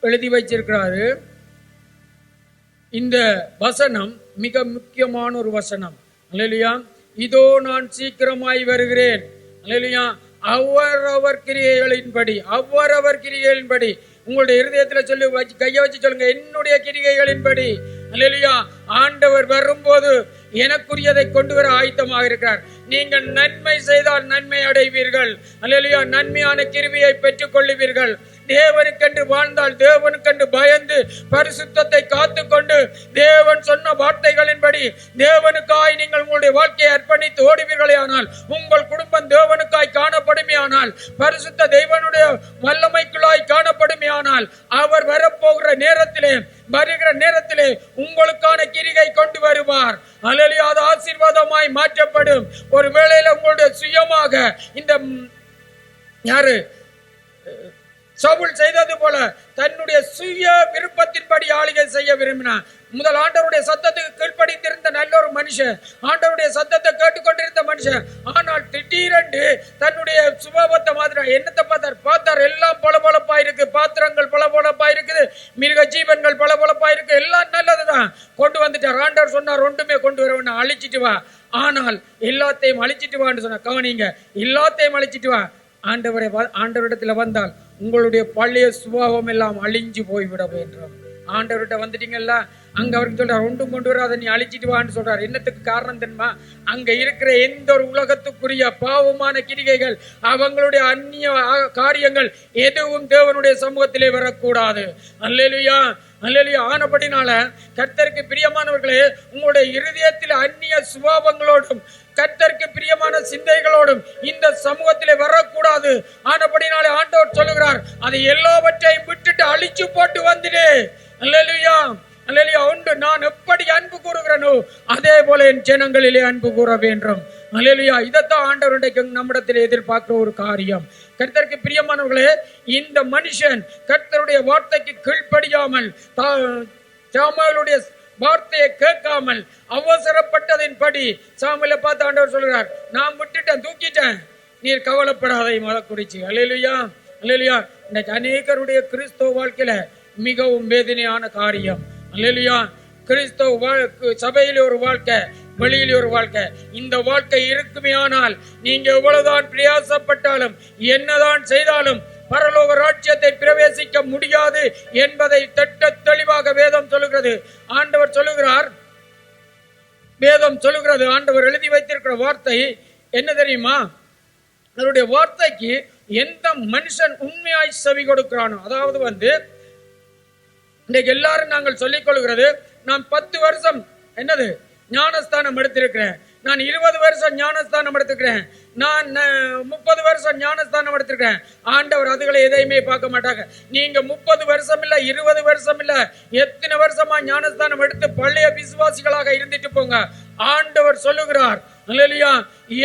எழுதி வச்சிருக்கிறாரு. இந்த வசனம் மிக முக்கியமான ஒரு வசனம். அல்லேலூயா, இதோ நான் சீக்கிரமாய் வருகிறேன். அல்லேலூயா, அவரவர் கிரியைகளின்படி, அவரவர் கிரியைகளின்படி. உங்களுடைய இருதயத்துல சொல்லி கையை வச்சு சொல்லுங்க, என்னுடைய கிரிகைகளின்படி. அல்லேலூயா, ஆண்டவர் வரும்போது எனக்குரியதை கொண்டு வர ஆயத்தமாக இருக்கிறார். நீங்கள் நன்மை செய்தால் நன்மை அடைவீர்கள். அல்லேலூயா, நன்மையான கிருபையை பெற்றுக் கொள்ளுவீர்கள். தேவனுக்கென்று வாழ்ந்தால், தேவனுக்கென்று பயந்து பரிசுத்தத்தை காத்துக்கொண்டு தேவன் சொன்ன வார்த்தைகளின்படி தேவனுக்காய் நீங்கள் உங்களுடைய வாழ்க்கையை அர்ப்பணித்து ஓடுவீர்களே ஆனால், உங்கள் குடும்பம் தேவனுக்காய் காணப்படுமே ஆனால், பரிசுத்த தேவனுடைய வல்லமைக்குள்ளாய் காணப்படுமே ஆனால், அவர் வரப்போகிற நேரத்திலே, வருகிற நேரத்திலே உங்களுக்கான கிரியை கொண்டு வருவார். அல்லேலூயா. அது ஆசீர்வாதமாய் மாற்றப்படும். ஒரு வேளையில உங்களுடைய சுயமாக இந்த யாரு சவுல் செய்தது போல தன்னுடைய சுய விருப்பத்தின்படி ஆளுகை செய்ய விரும்பினார். முதல் ஆண்டவருடைய சத்தத்துக்கு கீழ்ப்படித்திருந்த நல்ல ஒரு மனுஷன், ஆண்டவருடைய சத்தத்தை கேட்டுக்கொண்டிருந்த மனுஷன். ஆனால் திடீரென்று தன்னுடைய சுபாவத்தை மாதிரி என்னத்தை பார்த்தார், எல்லாம் பளபளப்பா இருக்கு, பாத்திரங்கள் பளபளப்பா இருக்குது, மிருக ஜீவன்கள் பளபளப்பா இருக்கு, எல்லாம் நல்லதுதான் கொண்டு வந்துட்டார். ஆண்டவர் சொன்னார், ஒன்றுமே கொண்டு வரவன அழிச்சிட்டு வா, ஆனால் எல்லாத்தையும் அழிச்சிட்டு வான்னு சொன்ன. கவனிங்க, எல்லாத்தையும் அழிச்சிட்டு வா. ஆண்டவரிடத்துல வந்தால் உங்களுடைய பழைய சுபாவம் எல்லாம் அழிஞ்சு போய்விட வேண்டும். ஆண்டவர்கிட்ட வந்துட்டீங்கல்ல, அங்க அவருக்கு சொல்றாரு, ஒன்றும் கொண்டு வராத, நீ அழிச்சிட்டு வான்னு சொல்றாரு. என்னத்துக்கு காரணம் தெரியுமா? அங்க இருக்கிற எந்த ஒரு உலகத்துக்குரிய பாவமான கிரிகைகள், அவங்களுடைய அந்நிய காரியங்கள் எதுவும் தேவனுடைய சமூகத்திலே வரக்கூடாது. அல்லேலூயா, அல்லேலூயா. ஆனபடினால கர்த்தருக்கு பிரியமானவர்களே, உங்களுடைய இருதயத்தில் அந்நிய சுபாவங்களோடும் கர்த்தருக்கு பிரியமான சிந்தைகளோடும் இந்த சமூகத்திலே வரக்கூடாது. ஆனபடினாலே ஆண்டவர் சொல்லுகிறார், அதை எல்லாவற்றையும் விட்டுட்டு அழிச்சு போட்டு வந்துடு. அல்லேலூயா, அல்லேலூயா. உண்டு, நான் எப்படி அன்பு கூறுகிறேனோ அதே போல என் ஜனங்களிலே அன்பு கூற வேண்டும். அல்லேலூயா. இதைத்தான் ஆண்டவருடைய நம்மிடத்தில் எதிர்பார்க்கிற ஒரு காரியம். கர்த்தருக்கு பிரியமானவர்களே, இந்த மனுஷன் கர்த்தருடைய வார்த்தைக்கு கீழ்ப்படியாமல், சாமுவேலுடைய வார்த்தையை கேட்காமல் அவசரப்பட்டதின் படி சாமுவேலை பார்த்து ஆண்டவர் சொல்கிறார், நான் விட்டுட்டேன், தூக்கிட்டேன், நீர் கவலைப்படாதே மத குறிச்சு. அல்லேலூயா, அல்லேலூயா. இன்னைக்கு அநேகருடைய கிறிஸ்தவ வாழ்க்கையில மிகவும் வேதனையான காரியம். அல்லேலூயா. கிறிஸ்தவ சபையில ஒரு வாழ்க்கை, வெளியில ஒரு வாழ்க்கை. இந்த வாழ்க்கை இருக்குமே ஆனால் நீங்க எவ்வளவுதான் பிரயாசப்பட்டாலும் என்னதான் செய்தாலும் பரலோக ராஜ்யத்தை பிரவேசிக்க முடியாது என்பதை திட்ட தெளிவாக வேதம் சொல்லுகிறது. ஆண்டவர் சொல்லுகிறார், வேதம் சொல்லுகிறது, ஆண்டவர் எழுதி வைத்திருக்கிற வார்த்தை என்ன தெரியுமா? அவருடைய வார்த்தைக்கு எந்த மனுஷன் உண்மையாய் செவி கொடுக்கிறானோ, அதாவது இன்றைக்கு எல்லாரும் நாங்கள் சொல்லிக் கொள்கிறது, நான் 10 வருஷம் என்னது ஞானஸ்தானம் எடுத்திருக்கிறேன், நான் 20 வருஷம் ஞானஸ்தானம் எடுத்துக்கிறேன், நான் 30 வருஷம் ஞானஸ்தானம் எடுத்திருக்கிறேன். ஆண்டவர் அதுகளை எதையுமே பார்க்க மாட்டாங்க. நீங்க 30 வருஷம் இல்ல, 20 வருஷம் இல்ல, எத்தனை வருஷமா ஞானஸ்தானம் எடுத்து பழைய விசுவாசிகளாக இருந்துட்டு போங்க. ஆண்டவர் சொல்லுகிறார், அல்லேலூயா,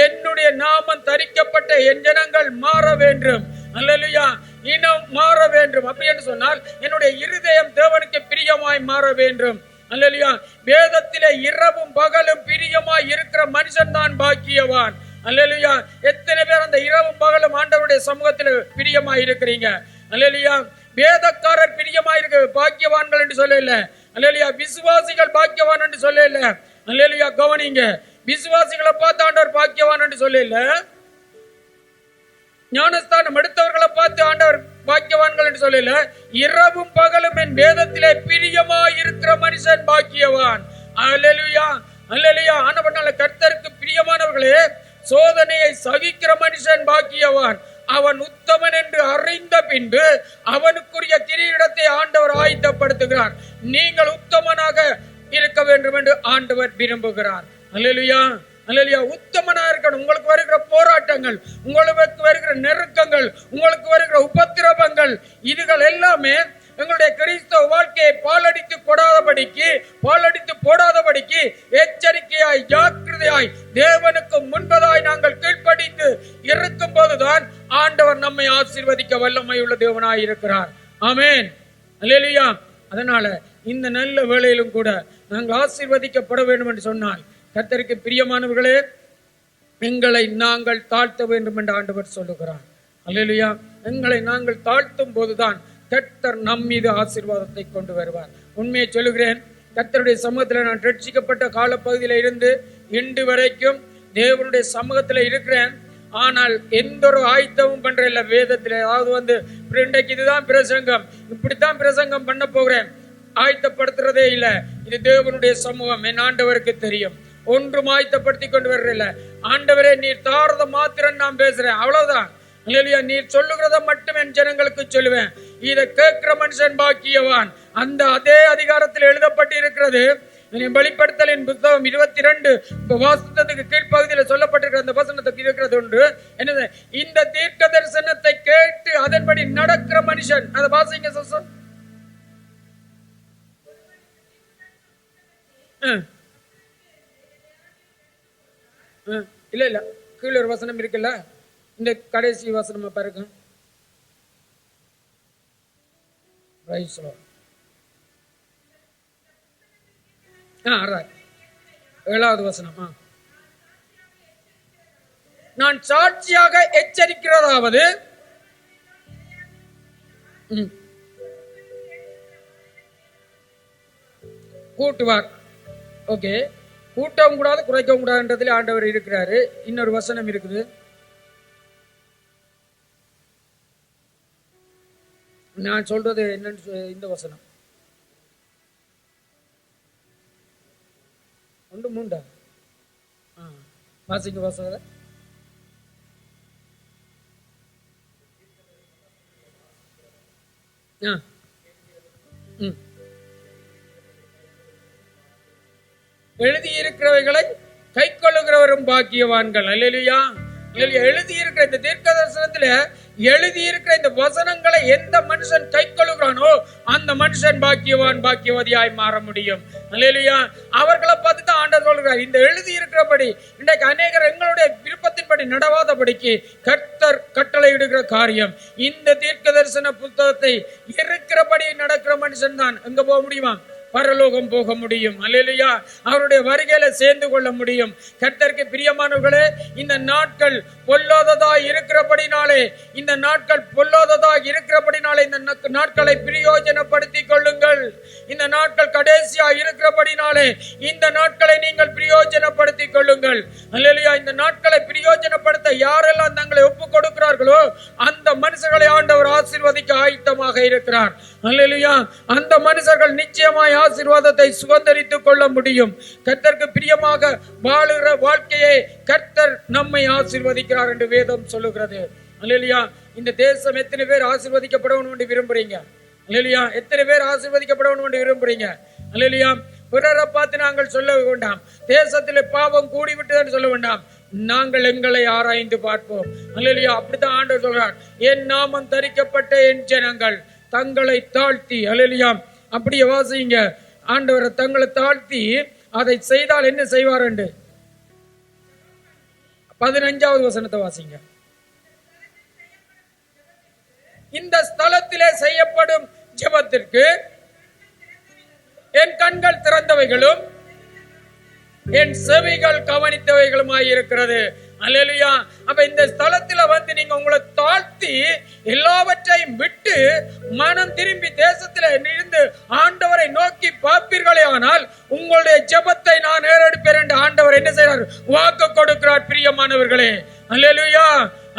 என்னுடைய நாமம் தரிக்கப்பட்ட என் ஜனங்கள் மாற வேண்டும். அல்லேலூயா, இனம் மாற வேண்டும். அப்படி என்று சொன்னால் என்னுடைய இருதயம் தேவனுக்கு பிரியமாய் மாற வேண்டும். அல்லேலூயா. வேதத்திலே இரவும் பகலும் பிரியமாய் இருக்கிற மனுஷன் தான் பாக்கியவான். அல்லேலூயா. எத்தனை பேர் அந்த இரவும் பகலும் ஆண்டவருடைய சமூகத்தில் பிரியமாய் இருக்கிறீங்க? அல்லேலூயா. வேதக்காரர் பிரியமாய் இருக்க பாக்கியவான்கள் என்று சொல்லல. அல்லேலூயா. விசுவாசிகள் பாக்கியவான் என்று சொல்லல. அல்லேலூயா. கவனிங்க, விசுவாசிகளை பார்த்து ஆண்டவர் பாக்கியவான் என்று சொல்லல, ஞானஸ்தானம் எடுத்தவர்களை பார்த்து ஆண்டவர் பாக்கியவான்கள் என்று சொல்லல. இரவும் பகலும் என் வேதத்திலே பிரியமாய் இருக்கிற மனுஷன் பாக்கியவான். அல்லேலூயா, அல்லேலூயா. ஆனபடினால கர்த்தருக்கு பிரியமானவர்களே, சோதனையை சகிக்கிற மனுஷன் பாக்கியவான். அவன் உத்தமன் என்று அறிந்த பின்பு அவனுக்குரிய கிரீடத்தை ஆண்டவர் ஆயத்தப்படுத்துகிறார். நீங்கள் உத்தமனாக இருக்க வேண்டும் என்று ஆண்டவர் விரும்புகிறார். அல்லேலூயா, அல்லேலூயா. உத்தமனா இருக்கணும். உங்களுக்கு வருகிற போராட்டங்கள், உங்களுக்கு வருகிற நெருக்கங்கள், உங்களுக்கு வருகிற உபத்திரவங்கள், இதுகள் எல்லாமே எங்களுடைய கிறிஸ்தவ வாழ்க்கையை பாலடித்து போடாதபடிக்கு எச்சரிக்கையாய் ஜாக்கிரதையாய் தேவனுக்கு முன்பதாய் நாங்கள் கீழ்ப்படிந்து இருக்கும் போதுதான் ஆண்டவர் நம்மை ஆசீர்வதிக்க வல்லமை உள்ள தேவனாய் இருக்கிறார். ஆமென், அல்லேலூயா. அதனால இந்த நல்ல வேளையிலும் கூட நாங்கள் ஆசீர்வதிக்கப்பட வேண்டும் என்று சொன்னால், கர்த்தருக்கு பிரியமானவர்களே, எங்களை நாங்கள் தாழ்த்த வேண்டும் என்று ஆண்டவர் சொல்லுகிறார். அல்லேலூயா. எங்களை நாங்கள் தாழ்த்தும் போதுதான் கர்த்தர் நம் மீது ஆசீர்வாதத்தை கொண்டு வருவார். உண்மையை சொல்லுகிறேன், கர்த்தருடைய சமூகத்தில் நான் ரட்சிக்கப்பட்ட காலப்பகுதியில இருந்து இன்று வரைக்கும் தேவனுடைய சமூகத்தில் இருக்கிறேன். ஆனால் எந்த ஒரு ஆயத்தமும் பண்றேன் வேதத்தில். அதாவது இன்றைக்கு இதுதான் பிரசங்கம், இப்படித்தான் பிரசங்கம் பண்ண போகிறேன், ஆயத்தப்படுத்துறதே இல்லை. இது தேவனுடைய சமூகம், என் ஆண்டவருக்கு தெரியும். ஒன்றும் ஆயத்தப்படுத்தி கொண்டு வர்றதில்ல. ஆண்டவரே, நீர் தாரத மாத்திரம் நான் பேசுறேன், அவ்வளவுதான். இல்லையா? நீர் சொல்லுகிறத மட்டும் என் ஜனங்களுக்கு சொல்லுவேன். இதை கேட்கிற மனுஷன் பாக்கியவான். அந்த அதே அதிகாரத்தில் எழுதப்பட்டு இருக்கிறது. வெளிப்படுத்தலின் புத்தகம் 22 வாசனத்துக்கு கீழ்ப்பகுதியில் சொல்லப்பட்டிருக்கிற அந்த வசனத்துக்கு இருக்கிறது ஒன்று என்னது, இந்த தீர்க்க தரிசனத்தை கேட்டு அதன்படி நடக்கிற மனுஷன். அதை வாசிங்க சோசோ. இல்ல இல்ல, கீழே ஒரு வசனம் இருக்குல்ல, இந்த கடைசி வசனம் பாருங்க. 7வது வசனம். நான் சாட்சியாக எச்சரிக்கிறதாவது, கூட்டுவார். ஓகே, கூட்டவும் கூடாது குறைக்கவும் கூடாதுன்றதுல ஆண்டவர் இருக்கிறாரு. இன்னொரு வசனம் இருக்குது, நான் சொல்றது என்னன்னு, இந்த வசனம் 1:3 வாசிங்க வாசகர. எழுதியிருக்கிறவைகளை கை கொள்ளுகிறவரும் பாக்கியவான்கள். அல்லேலூயா. எழுதியிருக்கிற இந்த தீர்க்க தரிசனத்துல எழுதியிருக்கிற இந்த வசனங்களை எந்த மனுஷன் கை கொள்ளுகிறானோ அந்த மனுஷன் பாக்கியவான் பாக்கியவதியாய் மாற முடியும். அல்லேலூயா. அவர்களை பார்த்து தான் ஆண்டவர் சொல்கிறார், இந்த எழுதி இருக்கிறபடி இன்றைக்கு அநேகர் எங்களுடைய விருப்பத்தின்படி நடவாதபடிக்கு கர்த்தர் கட்டளை இடுகிற காரியம். இந்த தீர்க்க தரிசன புத்தகத்தை இருக்கிறபடி நடக்கிற மனுஷன் தான் எங்க போக முடியுமா? பரலோகம் போக முடியும். அல்லேலூயா. அவருடைய வருகையில சேர்ந்து கொள்ள முடியும். கர்த்தருக்கு பிரியமானவர்களே, இந்த நாட்கள் பொல்லாததா இருக்கிறபடினாலே, இந்த நாட்கள் பொல்லாததா இருக்கிறபடினாலே இந்த நாட்களை பிரயோஜனப்படுத்திக் கொள்ளுங்கள். இந்த நாட்கள் கடைசியா இருக்கிறபடினாலே இந்த நாட்களை நீங்கள் பிரயோஜனப்படுத்திக் கொள்ளுங்கள். அல்லேலூயா. இந்த நாட்களை பிரயோஜனப்படுத்த யாரெல்லாம் தங்களை ஒப்புக் கொடுக்கிறார்களோ அந்த மனுஷர்களை ஆண்டவர் ஆசீர்வதிக்க ஆயத்தமாக இருக்கிறார். அல்லேலூயா. அந்த மனுஷர்கள் நிச்சயமாய் ஆசீர்வாதத்தை சுதந்தரித்துக் கொள்ள முடியும். கர்த்தருக்கு பிரியமாக வாழுகிற வாழ்க்கையை கர்த்தர் நம்மை ஆசீர்வதிக்கிறார் என்று வேதம் சொல்லுகிறது. அல்லேலூயா. இந்த தேசம் எத்தனை பேர் ஆசீர்வதிக்கப்படணும் என்று விரும்புறீங்க? அல்லேலூயா. எத்தனை பேர் ஆசீர்வதிக்கப்படணும் என்று விரும்புறீங்க? அல்லேலூயா. பிறரை பார்த்து நாங்கள் சொல்ல வேண்டாம், தேசத்தில் பாவம் கூடிவிட்டதுன்னு சொல்ல வேண்டாம், நாங்கள் எங்களை ஆராய்ந்து பார்ப்போம். அல்லேலூயா. அப்படித்தான் ஆண்டவர் சொல்றார், என் நாமம் தரிக்கப்பட்ட என் ஜனங்கள் தங்களை தாழ்த்தி. அல்லேலூயா. அப்படியே வாசிங்க, ஆண்டவரை தங்களை தாழ்த்தி அதை செய்தால் என்ன செய்வார் என்று 15வது வசனத்தை வாசிங்க. இந்த ஸ்தலத்திலே செய்யப்படும் ஜெபத்திற்கு என் கண்கள் திறந்தவைகளும் என் செவிகள் கவனித்தவைகளுமாய் இருக்கிறது. அல்லேலூயா. அப்ப இந்த ஸ்தலத்துல வந்து நீங்க உங்களை தாழ்த்தி எல்லாவற்றையும் விட்டு மனம் திரும்பி தேசத்துல இருந்து ஆண்டவரை நோக்கி பார்ப்பீர்களே ஆனால் உங்களுடைய ஜெபத்தை நான் ஏறெடுப்பேன் என்று ஆண்டவர் என்ன செய்றார்? வாக்கு கொடுக்கிறார். பிரியமானவர்களே, அல்லேலூயா.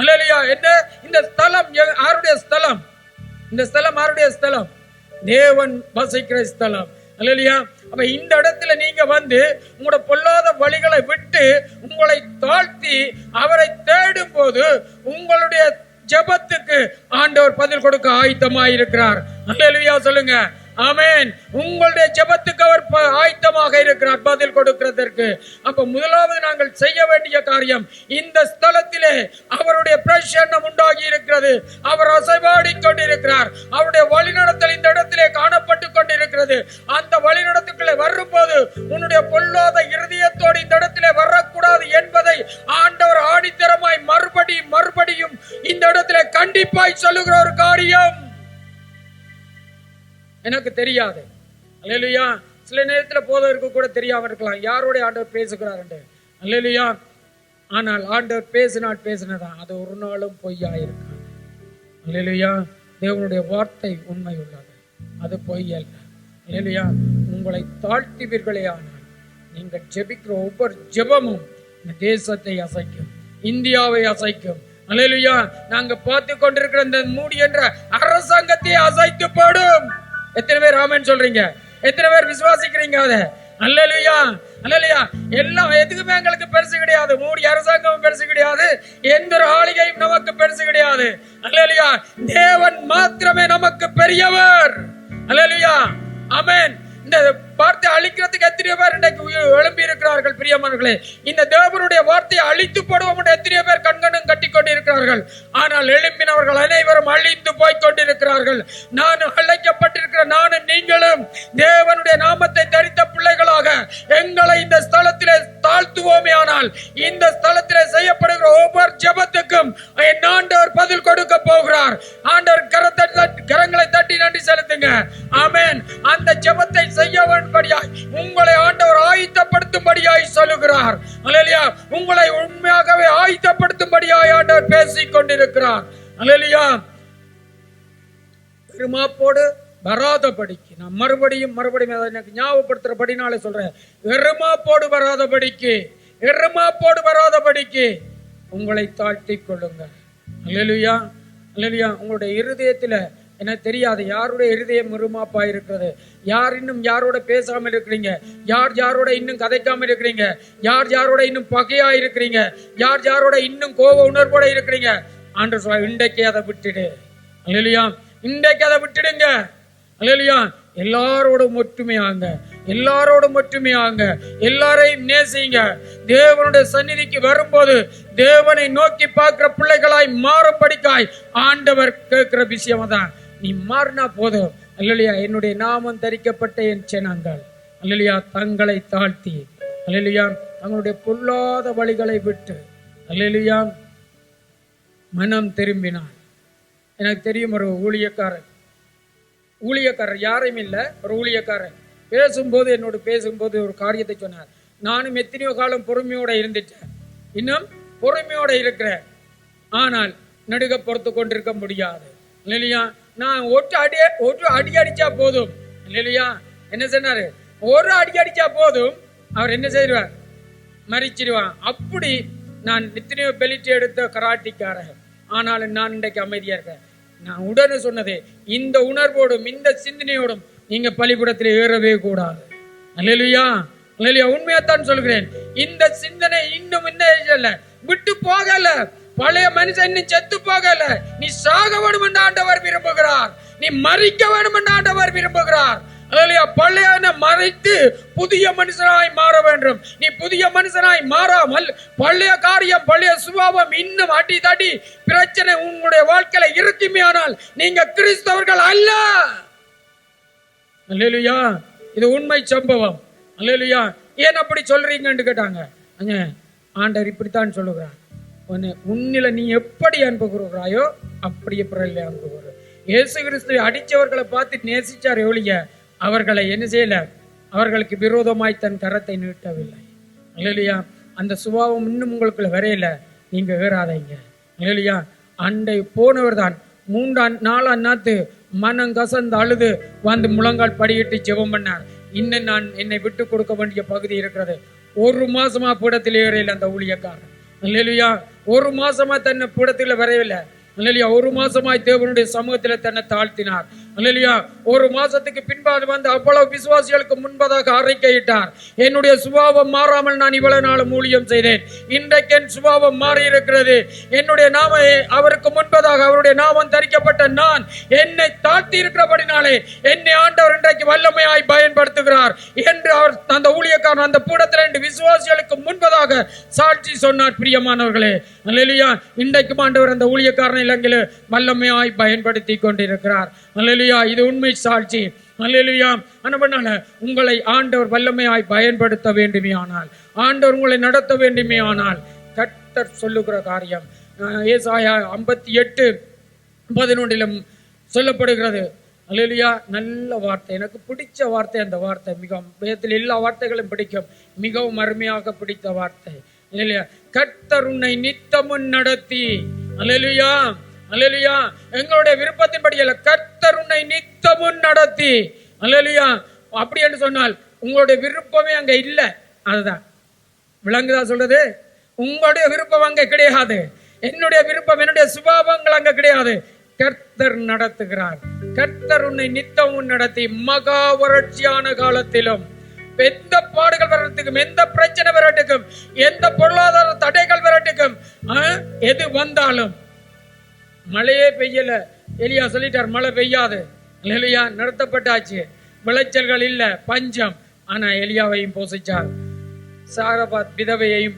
அல்லேலூயா. என்ன இந்த ஸ்தலம் யாருடைய ஸ்தலம்? இந்த ஸ்தலம் யாருடைய ஸ்தலம்? தேவன் வசிக்கிற ஸ்தலம். அல்லேலூயா. அப்ப இந்த இடத்துல நீங்க வந்து உங்களோட பொல்லாத வழிகளை விட்டு உங்களை தாழ்த்தி அவரை தேடும் போது உங்களுடைய ஜெபத்துக்கு ஆண்டவர் பதில் கொடுக்க ஆயத்தமாயிருக்கிறார். அல்லேலூயா சொல்லுங்க. ஆமென். உங்களுடைய ஜெபத்துக்கு அவர் ஆயத்தமாக இருக்கிறார் பதில் கொடுக்கிறதற்கு. அப்ப முதலாவது நாங்கள் செய்ய வேண்டிய காரியம், இந்த ஸ்தலத்திலே அவருடைய பிரசன்னம் உண்டாகி இருக்கிறது. அவர் அசைவாடி கொண்டிருக்கிறார். அவருடைய வழிநடத்தல் இந்த இடத்திலே காணப்பட்டு கொண்டிருக்கிறது. அந்த வழிநடத்துக்களை வரும்போது உன்னுடைய பொல்லாத இருதயத்தோடு இந்த இடத்திலே வரக்கூடாது என்பதை ஆண்டவர் ஆணித்தரமாய் மறுபடியும் இந்த இடத்திலே கண்டிப்பாய் சொல்லுகிற ஒரு காரியம். எனக்கு தெரியாது. அல்லேலூயா. சில நேரத்தில் போதவருக்கு கூட தெரியாம இருக்கலாம் யாரோட ஆண்டவர் பேசுகிறார் என்று. அல்லேலூயா. ஆனால் ஆண்டவர் பேசினதான் அது ஒரு நாளும் பொய்யாயிருக்காது. அல்லேலூயா. தேவனுடைய வார்த்தை உண்மை உள்ளது, அது பொய் அல்ல. அல்லேலூயா. உங்களை தாழ்த்துவீர்களே ஆனால் நீங்கள் ஜெபிக்கிற ஒவ்வொரு ஜெபமும் இந்த தேசத்தை அசைக்கும், இந்தியாவை அசைக்கும். அல்லேலூயா. நாங்க பார்த்து கொண்டிருக்கிற இந்த மூடி என்ற அரசாங்கத்தை அசைத்து போடும். எத்தனை பேர் ஆமென் சொல்றீங்க? எத்தனை பேர் விசுவாசிக்கிறீங்க? அத அல்லேலூயா. அல்லேலூயா. எல்லாம் எதுக்குமே எங்களுக்கு பெருசு கிடையாது. மூடி அரசாங்கம் பெருசு கிடையாது. எந்த ஒரு ஆளிகையும் நமக்கு பெருசு கிடையாது. அல்லேலூயா. தேவன் மாத்திரமே நமக்கு பெரியவர். அல்லேலூயா. ஆமென். இந்த வார்த்தை அழிக்கிறதுக்கு எத்தனை பேர் இன்றைக்கு எழும்பி இருக்கிறார்கள் பிரியமானவர்களே. இந்த தேவனுடைய வார்த்தையை அழித்து போடுவோம் எத்தனை பேர் கண்கண்ணும் கட்டி கொண்டிருக்கிறார்கள். ஆனால் எழும்பினவர்கள் அனைவரும் அழிந்து போய் கொண்டிருக்கிறார்கள். நான் அழைக்கப்பட்டிருக்கிற நானும் நீங்களும் தேவனுடைய நாமத்தை தரித்த பிள்ளைகளாக எங்களை இந்த ஸ்தலத்திலே தாழ்த்துவோமே ஆனால் இந்த ஸ்தலத்திலே செய்யப்படுகிற ஒவ்வொரு ஜெபத்துக்கும் என் ஆண்டவர் பதில் கொடுக்க போகிறார். ஆண்டவர் கரங்களை தட்டி நன்றி செலுத்துங்க. ஆமென். அந்த ஜெபத்தை செய்ய வேண்டும்படியாய் உங்களை ஆண்டவர் ஆயத்தப்படுத்தும்படியாய் சொல்லுகிறார். அல்லேலூயா. உங்களை உண்மையாகவே ஆயத்தப்படுத்தும்படியாய் ஆண்டவர் பேசிக் கொண்டிருக்கிறார். அல்லேலூயா. பெருமாப்போடு வராதபடிக்கு, நான் மறுபடியும் எனக்கு ஞாபகப்படுத்துறபடினாலே சொல்றேன், எருமாப்போடு வராதபடிக்கு உங்களை தாழ்த்திக் கொள்ளுங்க. அல்லேலூயா. அல்லேலூயா. உங்களுடைய இருதயத்துல எனக்கு தெரியாது யாருடைய இருதயம் இருமாப்பா இருக்கிறது, யார் இன்னும் யாரோட பேசாம இருக்கிறீங்க, யார் யாரோட இன்னும் கதைக்காம இருக்கிறீங்க, யார் யாரோட இன்னும் பகையா இருக்கிறீங்க, யார் யாரோட இன்னும் கோப உணர்வோட இருக்கிறீங்க. ஆண்டவர் சொல்ல, இன்றைக்கு அதை விட்டுடு. அல்லேலூயா. இன்றைக்கு அதை விட்டுடுங்க. அல்லேலூயா. எல்லாரோடும் ஒற்றுமையாங்க, எல்லாரையும் நேசிங்க. தேவனுடைய சந்நிதிக்கு வரும்போது தேவனை நோக்கி பார்க்கிற பிள்ளைகளாய் மாறும்படிக்காய் ஆண்டவர் கேட்கிற விஷயம் தான். நீ மாறினா போதும். அல்லேலூயா. என்னுடைய நாமம் தரிக்கப்பட்ட என் ஜனங்கள் அல்லேலூயா தங்களை தாழ்த்தி அல்லேலூயா தங்களுடைய பொல்லாத வழிகளை விட்டு அல்லேலூயா மனம் திரும்பினான். எனக்கு தெரியும் ஒரு ஊழியக்காரர் யாரும் இல்லை, ஒரு ஊழியக்காரர் என்னோடு பேசும்போது ஒரு காரியத்தை சொன்னார். நானும் எத்தனையோ காலம் பொறுமையோட இருந்துட்டேன், இன்னும் பொறுமையோட இருக்கிறேன், ஆனால் நடுக பொறுத்து கொண்டிருக்க முடியாது. இல்லையா, நான் ஒரு அடி அடிச்சா போதும். இல்லையா, என்ன சொன்னாரு, ஒரு அடி அடிச்சா போதும், அவர் என்ன செய்வார், மறிச்சிடுவான். அப்படி நான் எத்தனையோ பெலிட்டு எடுத்த கராட்டிக்காரன், ஆனாலும் நான் இன்றைக்கு அமைதியா இருக்கேன். நான் உடனே சொன்னதே, இந்த உணர்வோடும் இந்த சிந்தனையோடும் நீங்க பலிபீடத்தில் ஏறவே கூடாது. அல்லேலூயா, அல்லேலூயா. உண்மையாத்தான் சொல்கிறேன். இந்த சிந்தனை இன்னும் என்ன விட்டு போகல. பழைய மனுஷன் இன்னும் செத்து போகல. நீ சாக வேண்டும் என்று ஆண்டவர் விரும்புகிறார். நீ மறிக்க வேண்டும் என்று ஆண்டவர் விரும்புகிறார். பழையன மறைத்து புதிய மனுஷனாய் மாற வேண்டும். நீ புதிய மனுஷனாய் மாறாமல் பழைய காரியம், பழைய சுபாவம் இன்னும் அடி தடி பிரச்சனை உங்களுடைய வாழ்க்கையில இருக்குமே, ஆனால் நீங்க கிறிஸ்தவர்கள் அல்ல. அல்லேலூயா. இது உண்மை சம்பவம். அல்லேலூயா. ஏன் அப்படி சொல்றீங்கன்னு கேட்டாங்க. ஆண்டவர் இப்படித்தான் சொல்லுகிறார், உன்னில நீ எப்படி அன்புகிறாயோ அப்படியே பிறல்ல அன்புகிற. இயேசு கிறிஸ்துவை அடிச்சவர்களை பார்த்து நேசிச்சார் ஒழிய அவர்களை என்ன செய்யல, அவர்களுக்கு விரோதமாய் தன் கரத்தை நீட்டவில்லை. அல்லேலூயா. அந்த சுபாவம் இன்னும் உங்களுக்குள்ள வரையில, நீங்க ஏறாதீங்க. அல்லேலூயா. அண்டை போனவர் தான் 3-4 நாத்து மனம் கசந்து அழுது வந்து முழங்கால் படியிட்டு ஜெபம் பண்ணார். இன்னும் நான் என்னை விட்டு கொடுக்க வேண்டிய பகுதி இருக்கிறது. 1 மாசமா பீடத்தில் ஏறையில் அந்த ஊழியக்காரன். அல்லேலூயா. 1 மாசமா தன்னை பீடத்தில் வரையவில்லை. அல்லேலூயா. 1 மாசமாய் தேவனுடைய சமூகத்தில் தன்னை தாழ்த்தினார். அல்லேலூயா. 1 மாசத்துக்கு பின்பாடு வந்து அவ்வளவு விசுவாசிகளுக்கு முன்பதாக அறிக்கையிட்டார், என்னுடைய சுபாவம் மாறாமல் நான் இவ்வளவு நாள் ஊழியம் செய்தேன், இன்றைக்கு என் சுபாவம் மாறி இருக்கிறது. என்னுடைய நாம அவருக்கு முன்பதாக அவருடைய நாமம் தரிக்கப்பட்ட நான் என்னை தாழ்த்தி இருக்கிறபடினாலே என்னை ஆண்டவர் இன்றைக்கு வல்லமையாய் பயன்படுத்துகிறார் என்று அவர் அந்த ஊழியக்காரன் அந்த பீடத்தில் 2 விசுவாசிகளுக்கு முன்பதாக சாட்சி சொன்னார். பிரியமானவர்களே, அல்லேலூயா. இன்றைக்கும் ஆண்டவர் அந்த ஊழியக்காரனை இலங்கையில் வல்லமையாய் பயன்படுத்தி கொண்டிருக்கிறார். அல்லேலூயா. இது உண்மை சாட்சி. அல்லேலூயா. ஆனபடினால உங்களை ஆண்டவர் வல்லமையாய் பயன்படுத்த வேண்டுமே ஆனால், ஆண்டவர் உங்களை நடத்த வேண்டுமே ஆனால், கர்த்தர் சொல்லுகிற காரியம் ஏசாயா 58:11 சொல்லப்படுகிறது. அல்லேலூயா. நல்ல வார்த்தை, எனக்கு பிடிச்ச வார்த்தை. அந்த வார்த்தை மிகவும், வேதத்தில் எல்லா வார்த்தைகளும் பிடிக்கும், மிகவும் அருமையாக பிடித்த வார்த்தை. அல்லேலூயா. கர்த்தர் உன்னை நித்தமும் நடத்தி. அல்லேலூயா, அல்லேலூயா. எங்களுடைய விருப்பத்தின்படி அல்ல, கர்த்தர் உன்னை நித்தமும் நடத்தி. அல்லேலூயா. அப்படி என்று சொன்னால் உங்களுடைய விருப்பமே அங்க இல்லை. அதுதான் விளங்குதா சொல்றது? உங்களுடைய விருப்பம் அங்க கிடையாது. என்னுடைய விருப்பம், என்னுடைய சுபாவங்கள் அங்க கிடையாது. கர்த்தர் நடத்துகிறார். கர்த்தர் உன்னை நித்தமும் நடத்தி மகா வறட்சியான காலத்திலும் எந்த பாடுகள் வரட்டுக்கும், எந்த பிரச்சனை வரட்டுக்கும், எந்த பொருளாதார தடைகள் வரட்டுக்கும், எது வந்தாலும் மழையே பெய்யல, எலியா சொல்லிட்டார் மழை பெய்யாது. எலியா நடத்தப்பட்டாச்சு, விளைச்சல்கள் இல்ல, பஞ்சம். ஆனா எலியாவையும் போஷிச்சார், சாரபாத் விதவையையும்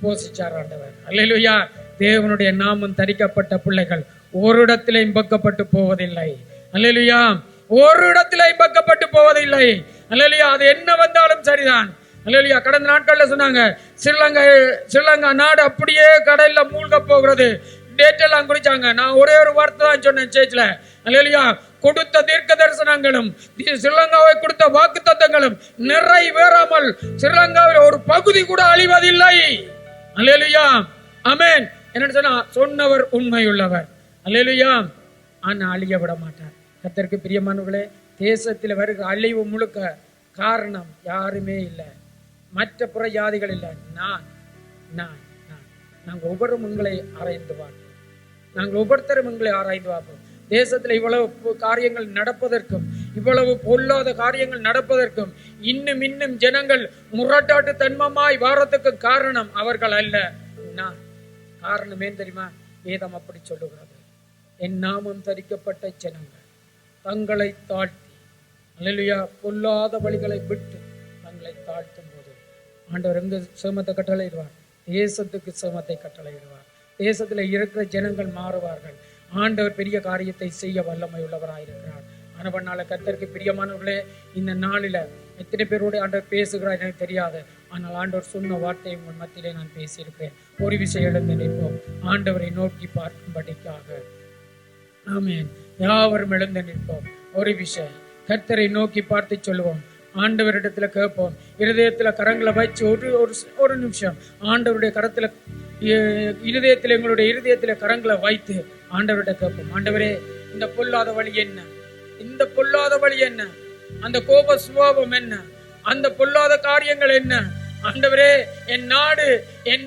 போஷிச்சார் ஆண்டவர். அல்லேலூயா. தேவனுடைய நாமம் தரிக்கப்பட்ட பிள்ளைகள் ஒரு இடத்திலையும் பக்கப்பட்டு போவதில்லை. அல்லேலூயா. ஒரு இடத்திலையும் பக்கப்பட்டு போவதில்லை. அல்லேலூயா. அது என்ன வந்தாலும் சரிதான். அல்லேலூயா. கடந்த நாட்கள்ல சொன்னாங்க, ஸ்ரீலங்கா நாடு அப்படியே கடல்ல மூழ்க போகிறது, டேட் எல்லாம் குறிச்சாங்க. நான் ஒரே ஒரு வார்த்தை தான் சொன்னேன் சேர்ச்ல. அல்லேலூயா. கொடுத்த தீர்க்க தரிசனங்களும் ஸ்ரீலங்காவை கொடுத்த வாக்கு தத்தங்களும் நிறைவேறாமல் ஸ்ரீலங்காவில் ஒரு பகுதி கூட அழிவதில்லை. அல்லேலூயா. ஆமென். என்ன சொன்னா, சொன்னவர் உண்மையுள்ளவர். அல்லேலூயா. ஆனா அழிய விட மாட்டார். கர்த்தருக்கு பிரியமானவர்களே, தேசத்தில் வருகிற அழிவு முழுக்க காரணம் யாருமே இல்லை, மற்ற புற ஜாதிகள் இல்லை. நாங்கள் ஒவ்வொரு உங்களை ஆராய்ந்து பார்ப்போம். நாங்கள் ஒவ்வொருத்தரும் உங்களை ஆராய்ந்து பார்ப்போம். தேசத்துல இவ்வளவு காரியங்கள் நடப்பதற்கும், இவ்வளவு பொல்லாத காரியங்கள் நடப்பதற்கும், இன்னும் ஜனங்கள் முரட்டாட்டு தன்மமாய் வாரத்துக்கு காரணம் அவர்கள் அல்ல, நான். காரணம் ஏன் தெரியுமா? வேதம் அப்படி சொல்லுகிறது. என் நாமம் தரிக்கப்பட்ட ஜனங்கள் தங்களை தாழ்த்தி, அல்லேலூயா, பொல்லாத வழிகளை விட்டு தங்களை தாழ்த்தும் போது ஆண்டவர் எங்க சேமத்தை கட்டளையிடுவார்? தேசத்துக்கு சேமத்தை கட்டளையிடுவார். தேசத்துல இருக்கிற ஜனங்கள் மாறுவார்கள். ஆண்டவர் பெரிய காரியத்தை செய்ய வல்லமை உள்ளவராயிருக்கிறார். ஆனவனால கர்த்தருக்கு பிரியமானவர்களே, இந்த நாளில எத்தனை பேரோடு ஆண்டவர் பேசுகிறார் எனக்கு தெரியாது. ஆனால் ஆண்டவர் சொன்ன வார்த்தையை உங்கள் மத்தியிலே நான் பேசியிருக்கிறேன். ஒரு விஷயம் எழுந்து நிற்போம், ஆண்டவரை நோக்கி பார்க்கும்படிக்காக. ஆமென். யாவரும் எழுந்து நிற்போம். ஒரு விஷயம் கர்த்தரை நோக்கி பார்த்து சொல்லுவோம். ஆண்டவரிடத்துல கேட்போம். இருதயத்துல கரங்களை வச்சு ஒரு நிமிஷம் ஆண்டவருடைய கரத்துல, இருதயத்தில், எங்களுடைய இருதயத்துல கரங்களை வைத்து ஆண்டவர்கிட்ட கேட்போம். ஆண்டவரே, இந்த பொல்லாத வழி என்ன? இந்த பொல்லாத வழி என்ன? அந்த கோப சுபாவம் என்ன? அந்த பொல்லாத காரியங்கள் என்ன? ஆண்டவரே, என் நாடு, என்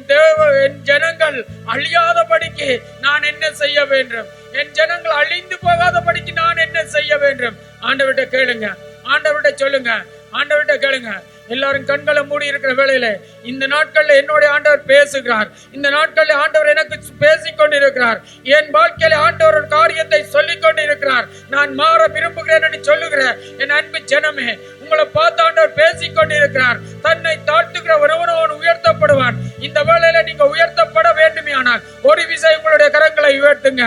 என் ஜனங்கள் அழியாதபடிக்கு நான் என்ன செய்ய வேண்டும்? என் ஜனங்கள் அழிந்து போகாதபடிக்கு நான் என்ன செய்ய வேண்டும்? ஆண்டவர்கிட்ட கேளுங்க, ஆண்டவர்கிட்ட சொல்லுங்க, ஆண்டவர்கிட்ட கேளுங்க. எல்லாரும் கண்களை மூடி இருக்கிற வேளையில இந்த நாட்கள்ல என்னோட ஆண்டவர் பேசுகிறார். இந்த நாட்கள்ல ஆண்டவர் எனக்கு பேசிக் கொண்டிருக்கிறார். என் வாழ்க்கையில ஆண்டவர் ஒரு காரியத்தை சொல்லிக் கொண்டிருக்கிறார். நான் மாற விரும்புகிறேன் என்று சொல்லுகிறேன். என் அன்பு ஜனமே, உங்களை பார்த்து ஆண்டவர் பேசிக் கொண்டிருக்கிறார். தன்னை தாழ்த்துகிற ஒருவன் உயர்த்தப்படுவான். இந்த வேளையில நீங்க உயர்த்தப்பட வேண்டுமே ஆனால் ஒரு விஷயம், உங்களுடைய கரங்களை உயர்த்துங்க.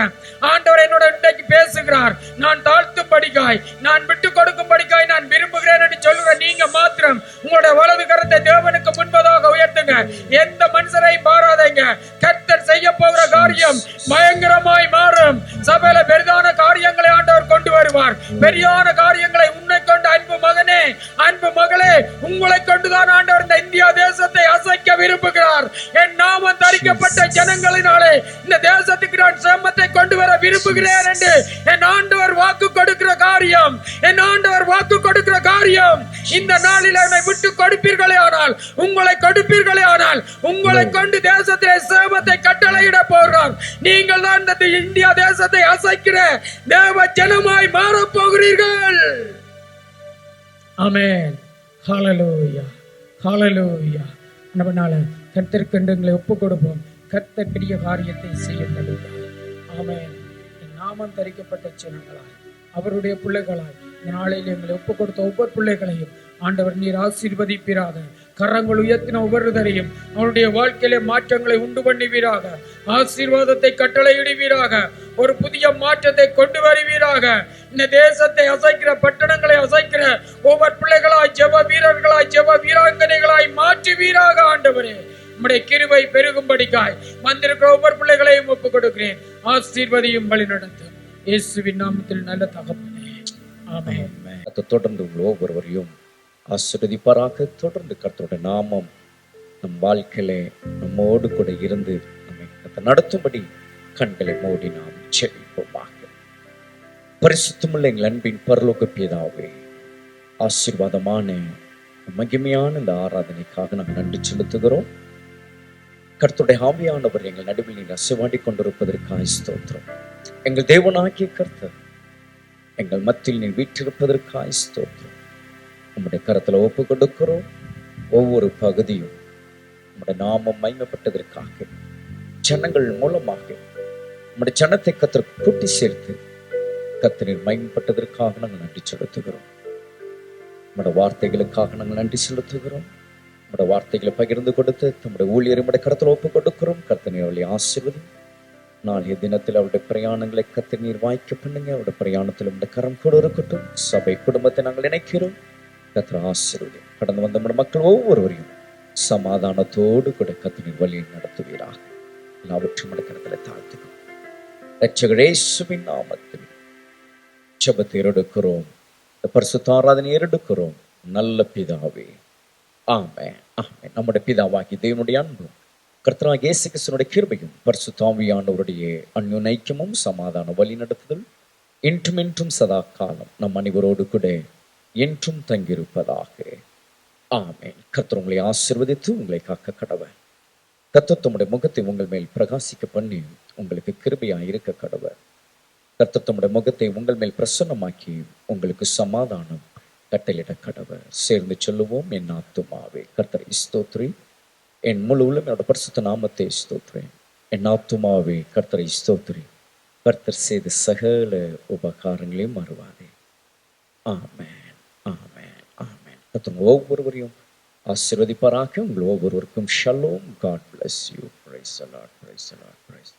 ஆண்டவர் என்னோட இன்றைக்கு பேசுகிறார். நான் தாழ்த்தும் படிக்காய், நான் விட்டு கொடுக்கும் படிக்காய் நான் விரும்புகிறேன் என்று சொல்லுகிற நீங்க மாத்திரம் உங்களுடைய வலது கரத்தை தேவனுக்கு முன்பதாக உயர்த்துங்க. எந்த மனுஷரை பாராதீங்க. கர்த்தர் செய்ய போகிற காரியம் பயங்கரமாய் மாறும். சபையில பெரிதான காரியங்களை ஆண்டவர் கொண்டு வருவார். பெரிதான காரியங்களை உன்னை கொண்டு, அன்பு மகனே, அன்பு மகளே, உங்களை கொண்டுதான் ஆண்டவர் இந்த இந்தியா தேசத்தை அசைக்க விரும்புகிறார். என் நாமம் தரிக்கப்பட்ட ஜனங்களினாலே இந்த தேசத்துக்கு நான் சேமத்தை கொண்டு வர விரும்புகிறேன் என்று என் ஆண்டவர் வாக்கு கொடுக்கிற காரியம், என் ஆண்டவர் வாக்கு கொடுக்கிற காரியம் இந்த நாளில் என்னை விட்டு கொடுப்பீர்களே ஆனால், உங்களை கொடுப்பீர்களே ஆனால், உங்களை கொண்டு தேசத்திலே சேமத்தை கட்டளையிட போகிறார். நீங்கள் தான் இந்த இந்தியா தேசத்தை அசைக்கிற தேவ ஜனமாய் மாறப் போகிறீர்கள். ஆமென். ஹல்லேலூயா, ஹல்லேலூயா. நம்மனால கர்த்தருக்கு எங்களை ஒப்பு கொடுப்போம். கர்த்தர் பெரிய காரியத்தை செய்ய. ஆமென். நாமம் தரிக்கப்பட்ட ஜனங்களாய், அவருடைய பிள்ளைகளாய் நாளையில் எங்களை ஒப்பு கொடுத்த ஒவ்வொரு பிள்ளைகளையும் ஆண்டவர் நீர் ஆசீர்வதிப்பீராக. கரங்கள் உயர்த்தின ஒவ்வொருவரையும் அவருடைய வாழ்க்கையிலே மாற்றங்களை உண்டு பண்ணுவீராக. ஆசீர்வாதத்தை கட்டளையிடுவீராக. ஒரு புதிய மாற்றத்தை கொண்டு வருவீராக. இந்த தேசத்தை அசைக்கிற, பட்டணங்களை அசைக்கிற ஒவ்வொரு பிள்ளைகளாய், ஜெப வீரர்களாய், ஜெப வீராங்கனைகளாய் மாற்றுவீராக. ஆண்டவரே, உம்முடைய கிருபை பெருகும்படிக்காய் வந்திருக்கிற ஒவ்வொரு பிள்ளைகளையும் ஒப்புக் கொடுக்கிறேன். ஆசீர்வதியும் வழி நடத்தும். இயேசுவின் நாமத்தில் நல்ல தகப்பனே, ஆமென். தொடர்ந்து உங்கள் ஒவ்வொருவரையும் ஆசீர்வதிப்பாராக. தொடர்ந்து கர்த்தருடைய நாமம் நம் வாழ்க்கையிலே நம்மோடு கூட இருந்து நம்மை நடத்தும்படி கண்களை மூடி நாம் ஜெபிப்போமாக. பரிசுத்தமுள்ள எங்கள் அன்பின் பரலோக பிதாவே, ஆசீர்வாதமான மகிமையான இந்த ஆராதனைக்காக நாங்கள் நன்றி செலுத்துகிறோம். கர்த்தருடைய ஆவியானவர் எங்கள் நடுவில் நீர் அசைவாடி கொண்டிருப்பதற்காக ஸ்தோத்திரம். எங்கள் தேவனாகிய கர்த்தர் எங்கள் மத்தியில் நீர் வீற்றிருப்பதற்காக ஸ்தோத்திரம். உம்முடைய கரத்துல ஒப்பு கொடுக்கிறோம். ஒவ்வொரு பகுதியும் உம்முடைய நாமம் மகிமைப்பட்டதற்காக, ஜனங்கள் மூலமாக உம்முடைய ஜனத்தை கர்த்தர் கூட்டி சேர்த்து கர்த்தரின் மகிமைப்பட்டதற்காக நாங்கள் நன்றி செலுத்துகிறோம். உம்முடைய வார்த்தைகளுக்காக நாங்கள் நன்றி செலுத்துகிறோம். உம்முடைய வார்த்தைகளை பகிர்ந்து கொடுத்து நம்முடைய ஊழியர் உம்முடைய கரத்தில் ஒப்பு கொடுக்கிறோம். கர்த்தர் அவளை ஆசீர்வதி. நாளைய தினத்தில் அவருடைய பிரயாணங்களை கர்த்தர் நீர் வாய்க்க பண்ணுங்க. அவருடைய பிரயாணத்தில் உம்முடைய கரம் கூட இருக்கட்டும். சபை குடும்பத்தை நாங்கள் இணைக்கிறோம். கர்த்தர் ஆசீர்வதி. கடந்து வந்த நம்முடைய மக்கள் ஒவ்வொருவரையும் சமாதானத்தோடு கூட கர்த்தர் நீர் வழியை நடத்துவீராக. எல்லாவற்றும் உம்முடைய கரத்தில் தாழ்த்துக்கிறோம். இரட்சகர் இயேசுவின் நாமத்தில் ஜெபத்தை எடுக்கிறோம். பரிசுத்த ஆராதனை எடுக்கிறோம். நல்ல பிதாவே, ஆமென், ஆமென். நம்முடைய பிதாவாகி தேவனுடைய அன்பும் கர்த்தராகிய இயேசு கிறிஸ்துவினுடைய கிருபையும் பரிசுத்த ஆவியானவருடைய அந்யோன்யமும் சமாதான வழி நடத்துதல் இன்றும் இன்றும் சதா காலம் நம் அனைவரோடு கூட என்றும் தங்கியிருப்பதாக. ஆமென். கர்த்தர் உங்களை ஆசீர்வதித்து உங்களை காக்க கடவர். கர்த்தர் தம்முடைய முகத்தை உங்கள் மேல் பிரகாசிக்க பண்ணி உங்களுக்கு கிருபையாய் இருக்க கடவர். கர்த்தர் தம்முடைய முகத்தை உங்கள் மேல் பிரசன்னமாக்கி உங்களுக்கு சமாதானம் கட்டளையிட கடவர். சேர்ந்து சொல்லுவோம். என் ஆத்துமாவே கர்த்தரை ஸ்தோத்திரி, என் முழு உள்ளம் என்னோட பரிசுத்த நாமத்தை ஸ்தோத்திரேன். என் ஆத்துமாவே கர்த்தரை ஸ்தோத்திரி, கர்த்தர் செய்த சகல உபகாரங்களையும் மறவாதே. ஆமென், ஆமென், ஆமென். கர்த்தர் ஒவ்வொருவரையும் ஆசீர்வதிப்பாராக. உங்கள் ஒவ்வொருவருக்கும் ஷலோம். God bless you. Praise the Lord, praise the Lord, price.